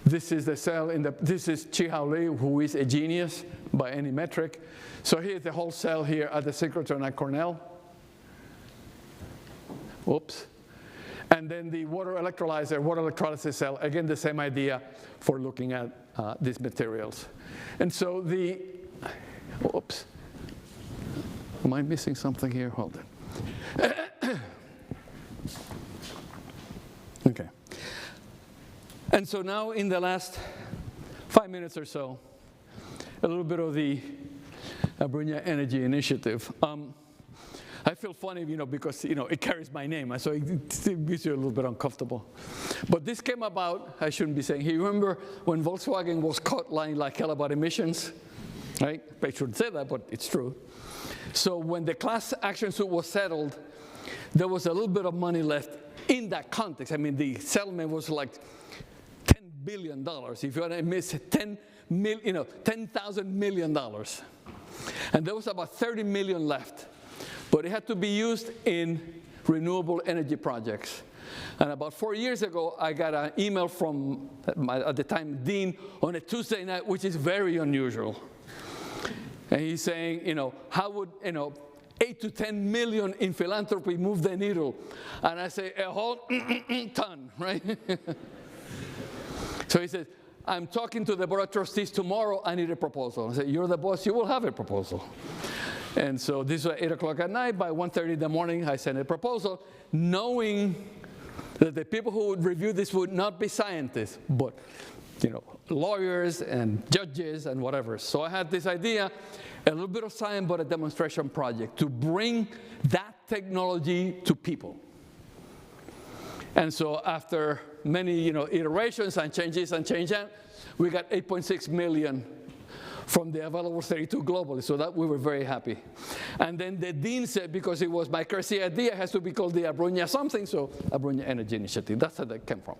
This is the cell this is Chi-Hao Lee, who is a genius by any metric. So here's the whole cell here at the synchrotron at Cornell. Whoops. And then the water electrolysis cell, again, the same idea for looking at these materials. And so whoops. Am I missing something here? Hold on. Okay. And so now in the last 5 minutes or so, a little bit of the Abruña Energy Initiative. I feel funny, because, it carries my name, so it makes you a little bit uncomfortable. But this came about, I shouldn't be saying here, you remember when Volkswagen was caught lying like hell about emissions, right? I shouldn't say that, but it's true. So when the class action suit was settled, there was a little bit of money left in that context. I mean, the settlement was like $10 billion. If you want to miss $10,000 million. And there was about 30 million left. But it had to be used in renewable energy projects. And about 4 years ago, I got an email from, at the time, Dean, on a Tuesday night, which is very unusual. And he's saying, how would, 8 to 10 million in philanthropy move the needle? And I say, a whole ton, right? So he says, I'm talking to the board of trustees tomorrow, I need a proposal. I said, you're the boss, you will have a proposal. And so this was 8 o'clock at night. By 1:30 in the morning, I sent a proposal, knowing that the people who would review this would not be scientists, but lawyers and judges and whatever. So I had this idea, a little bit of science, but a demonstration project to bring that technology to people. And so after many iterations and changes, we got 8.6 million from the available 32 globally, so that we were very happy. And then the dean said, because it was my crazy idea, it has to be called the Abruña something, so Abruña Energy Initiative. That's how that came from.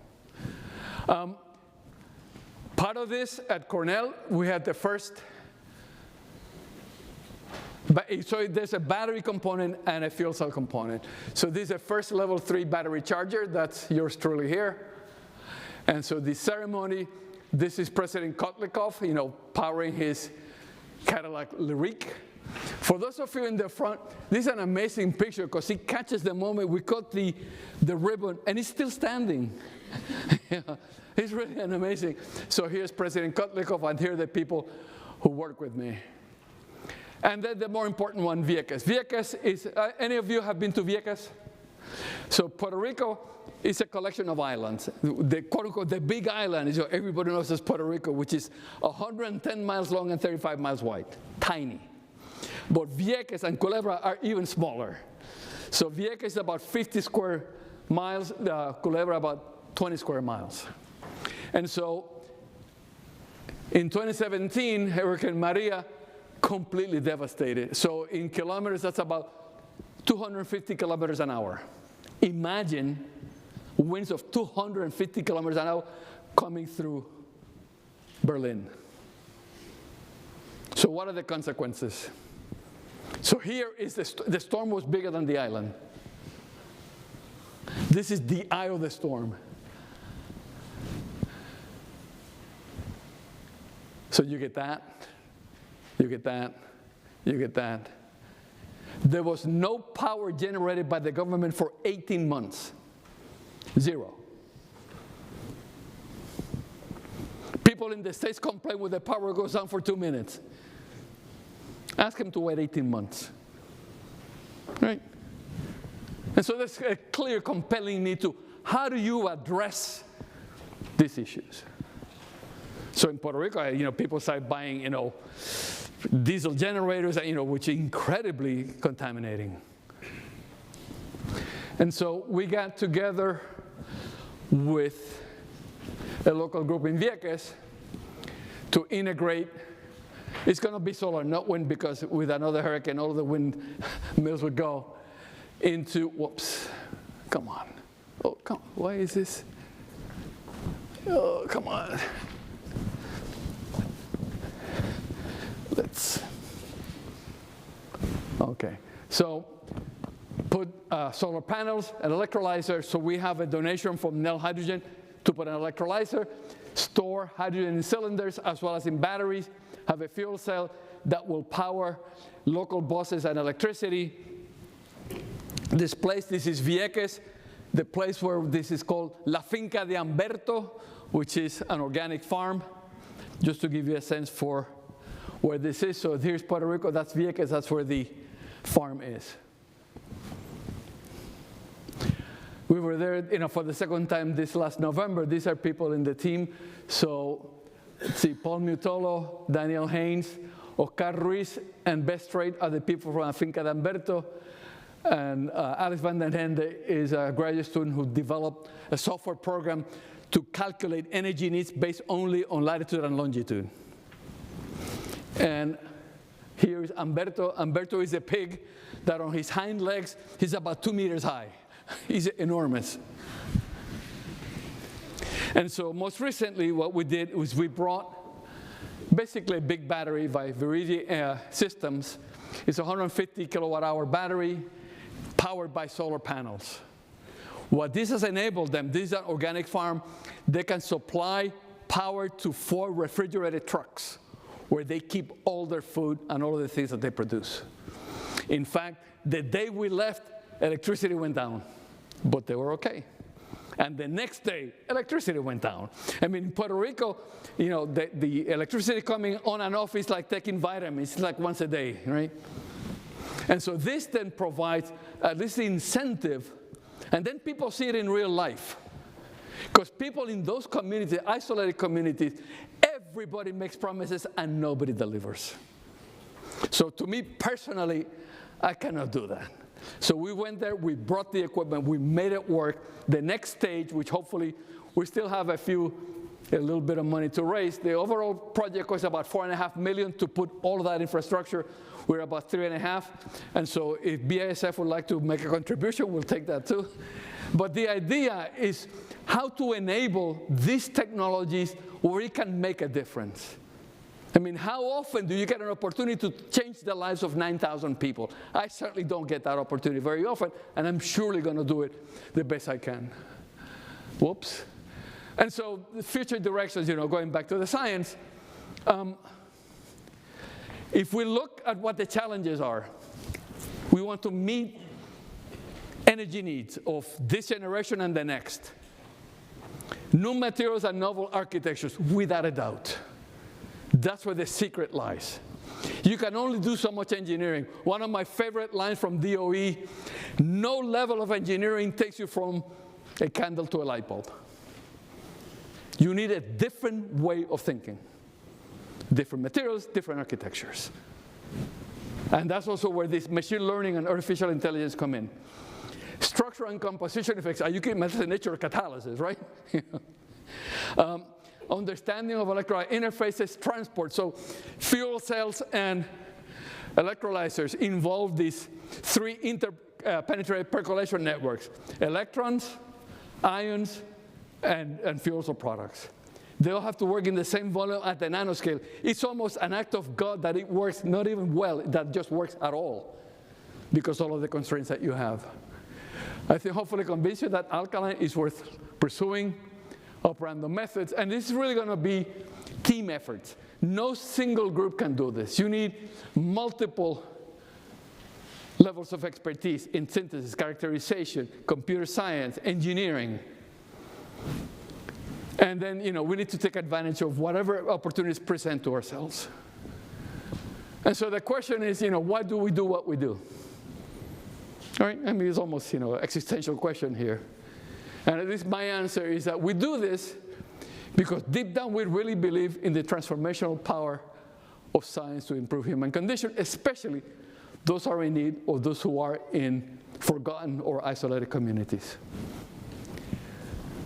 Part of this at Cornell, we had the first, so there's a battery component and a fuel cell component. So this is a first level 3 battery charger, that's yours truly here. And so the ceremony, this is President Kotlikoff, powering his Cadillac Lyrique. For those of you in the front, this is an amazing picture because he catches the moment we cut the ribbon and he's still standing. Yeah, it's really an amazing. So here's President Kotlikoff and here are the people who work with me. And then the more important one, Vieques. Vieques is, any of you have been to Vieques? So Puerto Rico is a collection of islands. The quote unquote, the big island is, everybody knows as Puerto Rico, which is 110 miles long and 35 miles wide. Tiny. But Vieques and Culebra are even smaller. So Vieques is about 50 square miles, Culebra about 20 square miles. And so in 2017, Hurricane Maria completely devastated. So in kilometers, that's about 250 kilometers an hour. Imagine winds of 250 kilometers an hour coming through Berlin. So what are the consequences? So here is the storm was bigger than the island. This is the eye of the storm. So you get that, you get that, you get that. There was no power generated by the government for 18 months. Zero. People in the States complain when the power goes down for 2 minutes. Ask them to wait 18 months. Right? And so there's a clear, compelling need to, how do you address these issues? So in Puerto Rico, people started buying, diesel generators, which are incredibly contaminating. And so we got together with a local group in Vieques to integrate. It's going to be solar, not wind, because with another hurricane, all of the wind mills would go into, whoops, come on. Oh, come on, why is this? Oh, come on. Okay, so put solar panels, an electrolyzer. So we have a donation from Nel Hydrogen to put an electrolyzer, store hydrogen in cylinders as well as in batteries, have a fuel cell that will power local buses and electricity. This place, this is Vieques, the place where this is called La Finca de Humberto, which is an organic farm, just to give you a sense for where this is. So here's Puerto Rico, that's Vieques, that's where the farm is. We were there, for the second time this last November. These are people in the team. So let's see, Paul Mutolo, Daniel Haynes, Oscar Ruiz, and Best Trade are the people from Finca de Humberto. And Alex van den Hende is a graduate student who developed a software program to calculate energy needs based only on latitude and longitude. And here is Humberto. Humberto is a pig that on his hind legs, he's about 2 meters high. He's enormous. And so most recently, what we did was we brought basically a big battery by Viridi Systems. It's a 150 kilowatt hour battery powered by solar panels. What this has enabled them, this is an organic farm, they can supply power to 4 refrigerated trucks where they keep all their food and all of the things that they produce. In fact, the day we left, electricity went down, but they were okay. And the next day, electricity went down. I mean, in Puerto Rico, you know, the electricity coming on and off is like taking vitamins, it's like once a day, right? And so this then provides at least the incentive, and then people see it in real life. Because people in those communities, isolated communities, everybody makes promises and nobody delivers. So to me personally, I cannot do that. So we went there, we brought the equipment, we made it work. The next stage, which hopefully we still have a little bit of money to raise. The overall project cost about $4.5 million to put all of that infrastructure. We're about 3.5. And so if BASF would like to make a contribution, we'll take that too. But the idea is how to enable these technologies where it can make a difference. I mean, how often do you get an opportunity to change the lives of 9,000 people? I certainly don't get that opportunity very often, and I'm surely going to do it the best I can. Whoops. And so the future directions, you know, going back to the science, if we look at what the challenges are, we want to meet energy needs of this generation and the next. New materials and novel architectures, without a doubt. That's where the secret lies. You can only do so much engineering. One of my favorite lines from DOE, no level of engineering takes you from a candle to a light bulb. You need a different way of thinking. Different materials, different architectures. And that's also where this machine learning and artificial intelligence come in. Structure and composition effects, you can imagine the nature of catalysis, right? Understanding of electrolyte interfaces, transport. So fuel cells and electrolyzers involve these 3 interpenetrated percolation networks: electrons, ions, and fuels or products. They all have to work in the same volume at the nanoscale. It's almost an act of God that it works not even well, that just works at all, because all of the constraints that you have. I think hopefully convince you that alkaline is worth pursuing. Operando methods, and this is really going to be team efforts. No single group can do this. You need multiple levels of expertise in synthesis, characterization, computer science, engineering. And then, you know, we need to take advantage of whatever opportunities present to ourselves. And so the question is, you know, why do we do what we do? All right, I mean, it's almost, you know, an existential question here. And at least my answer is that we do this because deep down we really believe in the transformational power of science to improve human condition, especially those who are in need or those who are in forgotten or isolated communities.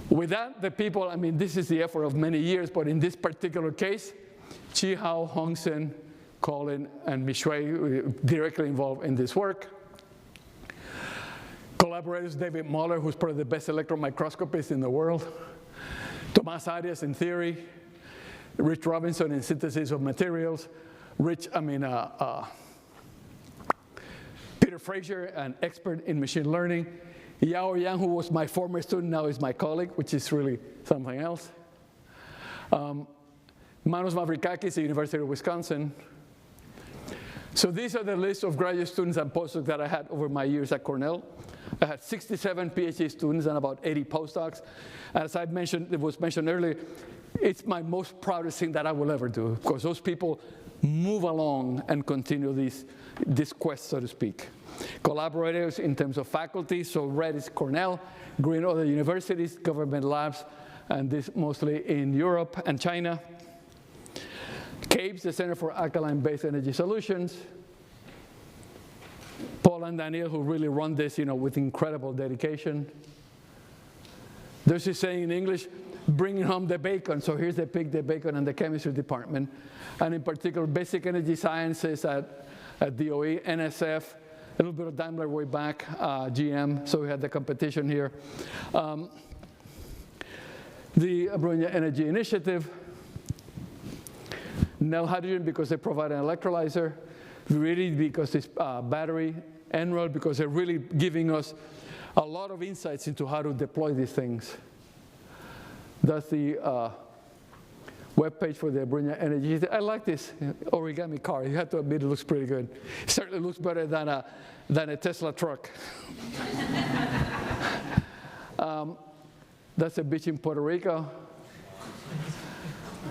With that, the people, I mean, this is the effort of many years, but in this particular case, Chi Hao, Hong Sen, Colin, and Mishui directly involved in this work. Collaborators, David Muller, who's probably the best electron microscopist in the world. Tomás Arias in theory. Rich Robinson in synthesis of materials. Peter Fraser, an expert in machine learning. Yao Yang, who was my former student, now is my colleague, which is really something else. Manos Mavrikakis, the University of Wisconsin. So these are the list of graduate students and postdocs that I had over my years at Cornell. I had 67 PhD students and about 80 postdocs. And as I mentioned, it was mentioned earlier, it's my most proudest thing that I will ever do, because those people move along and continue this quest, so to speak. Collaborators in terms of faculty, so red is Cornell, green other universities, government labs, and this mostly in Europe and China. CAPES, the Center for Alkaline-Based Energy Solutions. Paul and Daniel, who really run this, with incredible dedication. There's this saying in English, bringing home the bacon. So here's the pig, the bacon, and the chemistry department. And in particular, basic energy sciences at DOE, NSF, a little bit of Daimler way back, GM, so we had the competition here. The Abruña Energy Initiative, Nel Hydrogen because they provide an electrolyzer, really because it's battery, Enroll because they're really giving us a lot of insights into how to deploy these things. That's the web page for the Abruña Energy. I like this origami car. You have to admit it looks pretty good. It certainly looks better than a Tesla truck. That's a beach in Puerto Rico.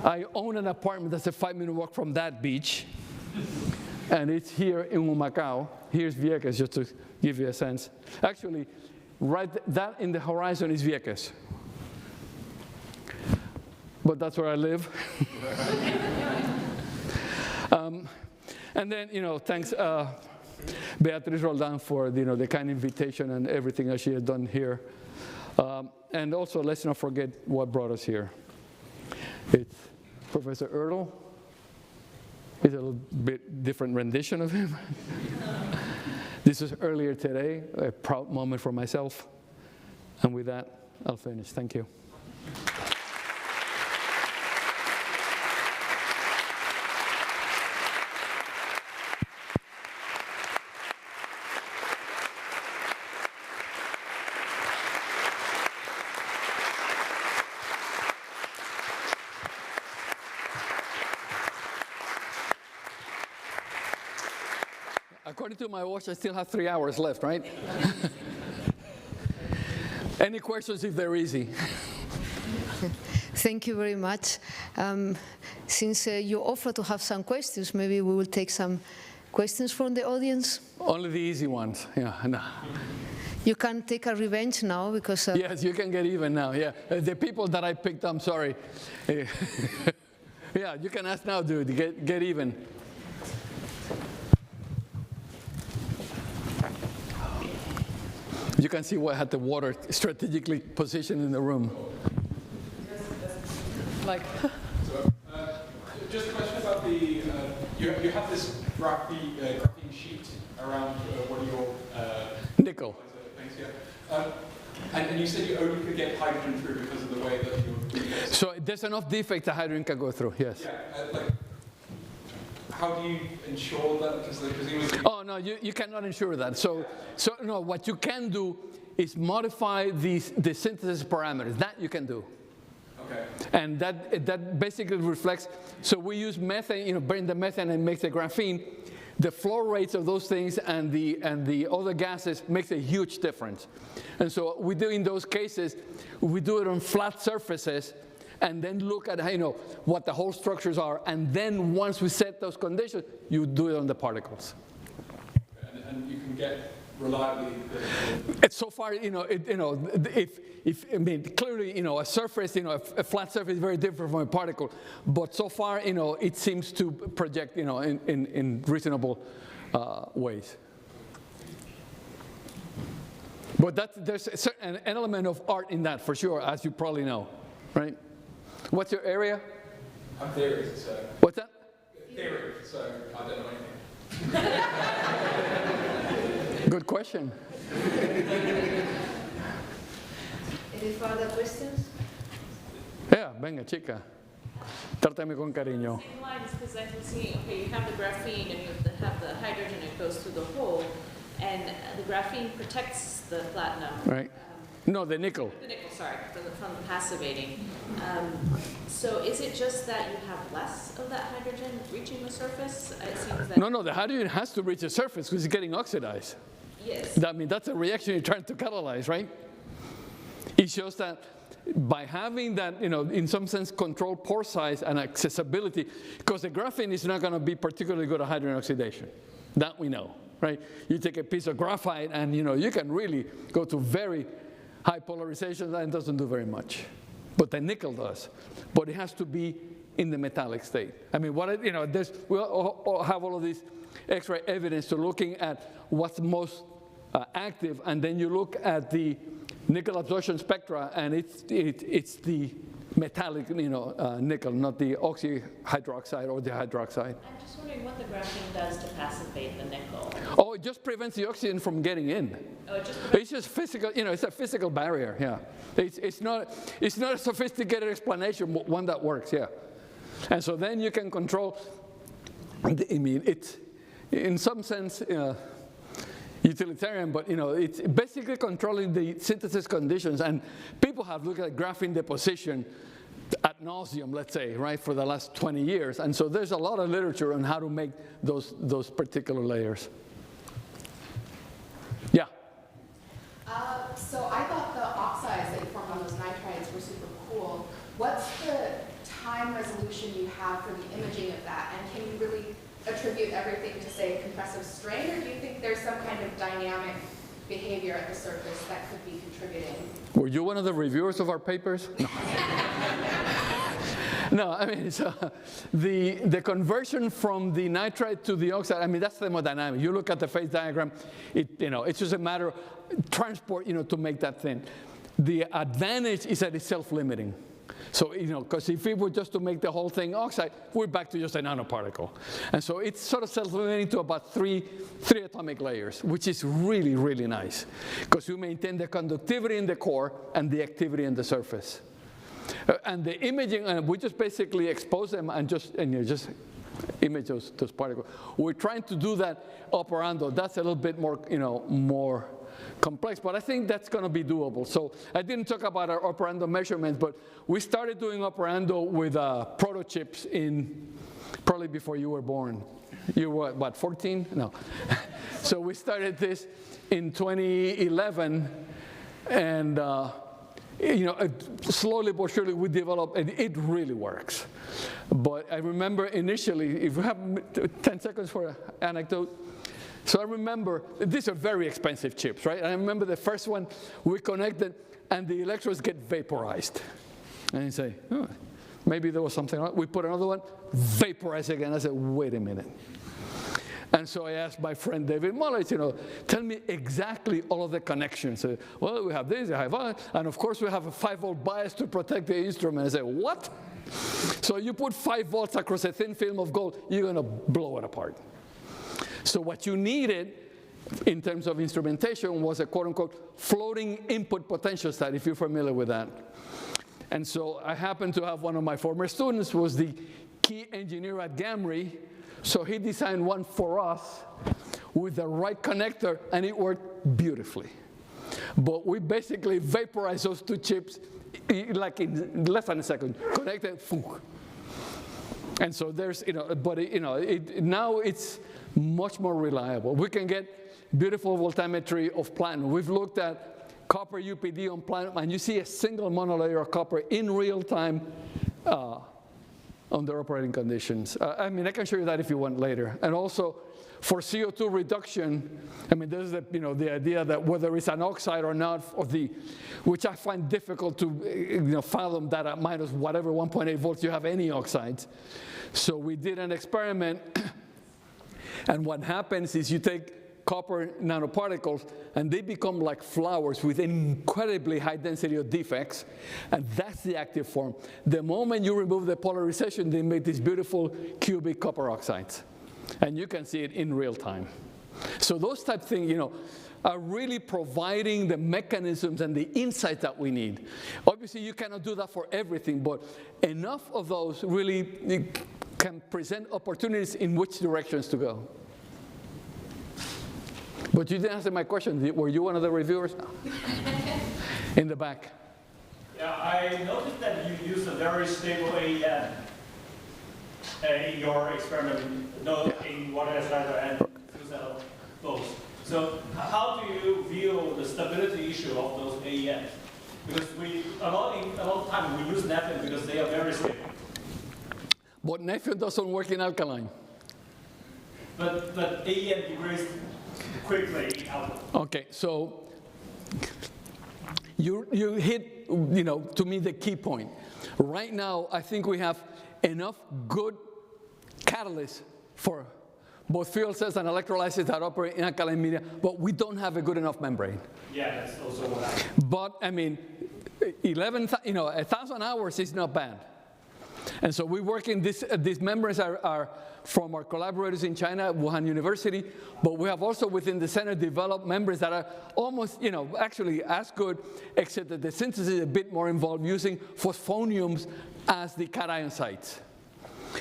I own an apartment that's a 5-minute walk from that beach. And it's here in Humacao. Here's Vieques, just to give you a sense. Actually, right that in the horizon is Vieques. But that's where I live. And then, thanks Beatriz Roldán for the kind invitation and everything that she has done here. And also, let's not forget what brought us here. It's Professor Ertl. It's a little bit different rendition of him. This was earlier today, a proud moment for myself. And with that, I'll finish. Thank you. According to my watch, I still have 3 hours left, right? Any questions if they're easy? Thank you very much. Since you offered to have some questions, maybe we will take some questions from the audience. Only the easy ones, yeah. No. You can take a revenge now because... Yes, you can get even now, yeah. The people that I picked, I'm sorry. Yeah, you can ask now, dude, get even. You can see what had the water strategically positioned in the room. Like. So, just a question about the, you have this graphene sheet around one of your nickel. Things, yeah. And you said you only could get hydrogen through because of the way that you're... So there's enough defect that hydrogen can go through, yes. Yeah, how do you ensure that? Because presumably... Oh, no, you cannot ensure that. So no, what you can do is modify the synthesis parameters. That you can do. Okay. And that basically reflects, so we use methane, burn the methane and makes the graphene. The flow rates of those things and the other gases makes a huge difference. And so we do in those cases, we do it on flat surfaces and then look at what the whole structures are, and then once we set those conditions, you do it on the particles. And you can get reliably. So far, clearly, a surface, a flat surface is very different from a particle, but so far, it seems to project, in reasonable ways. But there's an element of art in that, for sure, as you probably know, right? What's your area? I'm theory, so. What's that? Theory, so I don't know anything. Good question. Any further questions? Yeah, venga, chica. Trátame con cariño. Same lines, because I can see, okay, you have the graphene and you have the hydrogen, it goes through the hole, and the graphene protects the platinum. Right. No, the nickel. The nickel, sorry, from the passivating. So is it just that you have less of that hydrogen reaching the surface? It seems that No, the hydrogen has to reach the surface because it's getting oxidized. yes. That's a reaction you're trying to catalyze, right? It shows that by having that, in some sense, controlled pore size and accessibility, because the graphene is not going to be particularly good at hydrogen oxidation. That we know, right? You take a piece of graphite and, you can really go to very high polarization and it doesn't do very much. But the nickel does. But it has to be in the metallic state. I mean, we all have all of these X-ray evidence to looking at what's most active, and then you look at the nickel absorption spectra, and it's the metallic, nickel, not the oxyhydroxide or the hydroxide. I'm just wondering what the graphene does to passivate the nickel. Oh, it just prevents the oxygen from getting in. Oh, it just It's just physical, it's a physical barrier, yeah. It's not a sophisticated explanation, but one that works, yeah. And so then you can control, I mean, it's in some sense utilitarian, but it's basically controlling the synthesis conditions. And people have looked at graphene deposition ad nauseum, let's say, right, for the last 20 years. And so there's a lot of literature on how to make those particular layers. Yeah? So I thought the oxides that you formed on those nitrides were super cool. What's the time resolution you have for the imaging of that? And can you really attribute everything to, say, compressive strain, or do you think there's some kind of dynamic behavior at the surface that could be contributing? Were you one of the reviewers of our papers? No. No, I mean, so the conversion from the nitride to the oxide, I mean, that's thermodynamic. You look at the phase diagram, it's just a matter of transport, to make that thin. The advantage is that it's self-limiting. So, because if it were just to make the whole thing oxide, we're back to just a nanoparticle. And so it's sort of self-limiting to about three atomic layers, which is really, really nice, because you maintain the conductivity in the core and the activity in the surface. And the imaging, we just basically expose them and just image those particles. We're trying to do that operando. That's a little bit more, more complex, but I think that's going to be doable. So I didn't talk about our operando measurements, but we started doing operando with protochips in probably before you were born. You were, what, 14? No. So we started this in 2011, and slowly but surely we developed, and it really works. But I remember initially, if you have 10 seconds for an anecdote. So I remember, these are very expensive chips, right? And I remember the first one we connected, and the electrodes get vaporized. And you say, oh, maybe there was something wrong. We put another one, vaporize again. I said, wait a minute. And so I asked my friend David Muller, tell me exactly all of the connections. Well, we have this, and of course we have a 5-volt bias to protect the instrument. I said, what? So you put 5 volts across a thin film of gold, you're going to blow it apart. So what you needed in terms of instrumentation was a quote-unquote floating input potentiostat, if you're familiar with that. And so I happened to have one of my former students who was the key engineer at Gamry. So he designed one for us with the right connector, and it worked beautifully. But we basically vaporized those two chips like in less than a second, connected, funk. And so there's, but now it's much more reliable. We can get beautiful voltammetry of platinum. We've looked at copper UPD on platinum, and you see a single monolayer of copper in real time under operating conditions. I mean, I can show you that if you want later. And also, for CO2 reduction, I mean, there's the idea that whether it's an oxide or not, which I find difficult to fathom that at minus whatever 1.8 volts you have any oxides. So we did an experiment, and what happens is you take copper nanoparticles, and they become like flowers with incredibly high density of defects, and that's the active form. The moment you remove the polarization, they make these beautiful cubic copper oxides. And you can see it in real time. So those type of things, are really providing the mechanisms and the insight that we need. Obviously, you cannot do that for everything, but enough of those really can present opportunities in which directions to go. But you didn't answer my question. Were you one of the reviewers? In the back. Yeah, I noticed that you use a very stable AEN in your experiment, in water slider and fuel cell both. So how do you view the stability issue of those AENs? Because a lot of time we use Neptune because they are very stable. But Neptune doesn't work in alkaline. But AEN degrades quickly out. Okay, so you hit, to me, the key point. Right now, I think we have enough good catalysts for both fuel cells and electrolysis that operate in alkaline media, but we don't have a good enough membrane. Yeah, that's also what happened. But I mean, 1,000 hours is not bad. And so we're working, these membranes are from our collaborators in China, Wuhan University, but we have also within the center developed membranes that are almost, actually as good, except that the synthesis is a bit more involved using phosphoniums as the cation sites.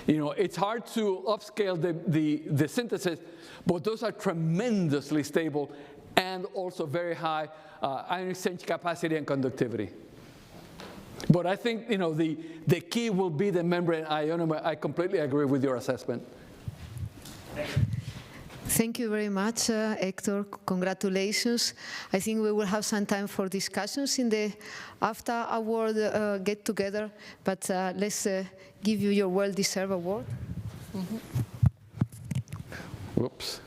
It's hard to upscale the synthesis, but those are tremendously stable and also very high ion exchange capacity and conductivity. But I think the key will be the membrane ionomer. I completely agree with your assessment. Thank you very much, Héctor. Congratulations. I think we will have some time for discussions in the after award get-together, but let's give you your well-deserved award. Mm-hmm. Whoops.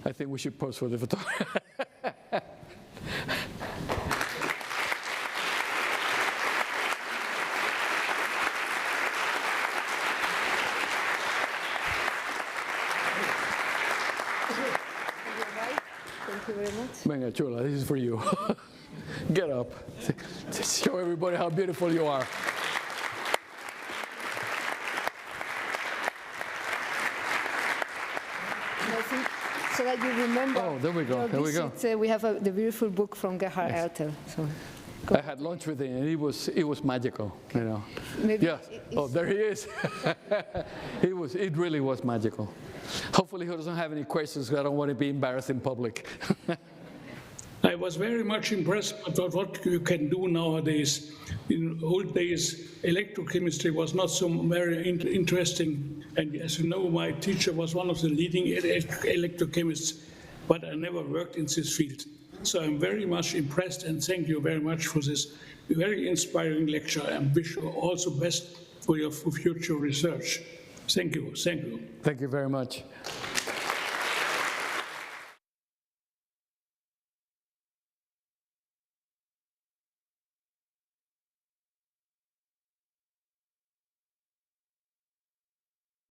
I think we should pose for the photography. Thank you very much. Venga, chula, this is for you. Get up. Show everybody how beautiful you are. And I think, so that you remember. Oh, there we go. There we go. We have the beautiful book from Gerhard Ertl. So. I had lunch with him, and it was magical, Maybe yes. Oh, there he is. It really was magical. Hopefully he doesn't have any questions, because I don't want to be embarrassed in public. I was very much impressed about what you can do nowadays. In old days, electrochemistry was not so very interesting. And as you know, my teacher was one of the leading electrochemists, but I never worked in this field. So I'm very much impressed, and thank you very much for this very inspiring lecture, and wish you also best for your future research. Thank you. Thank you. Thank you very much.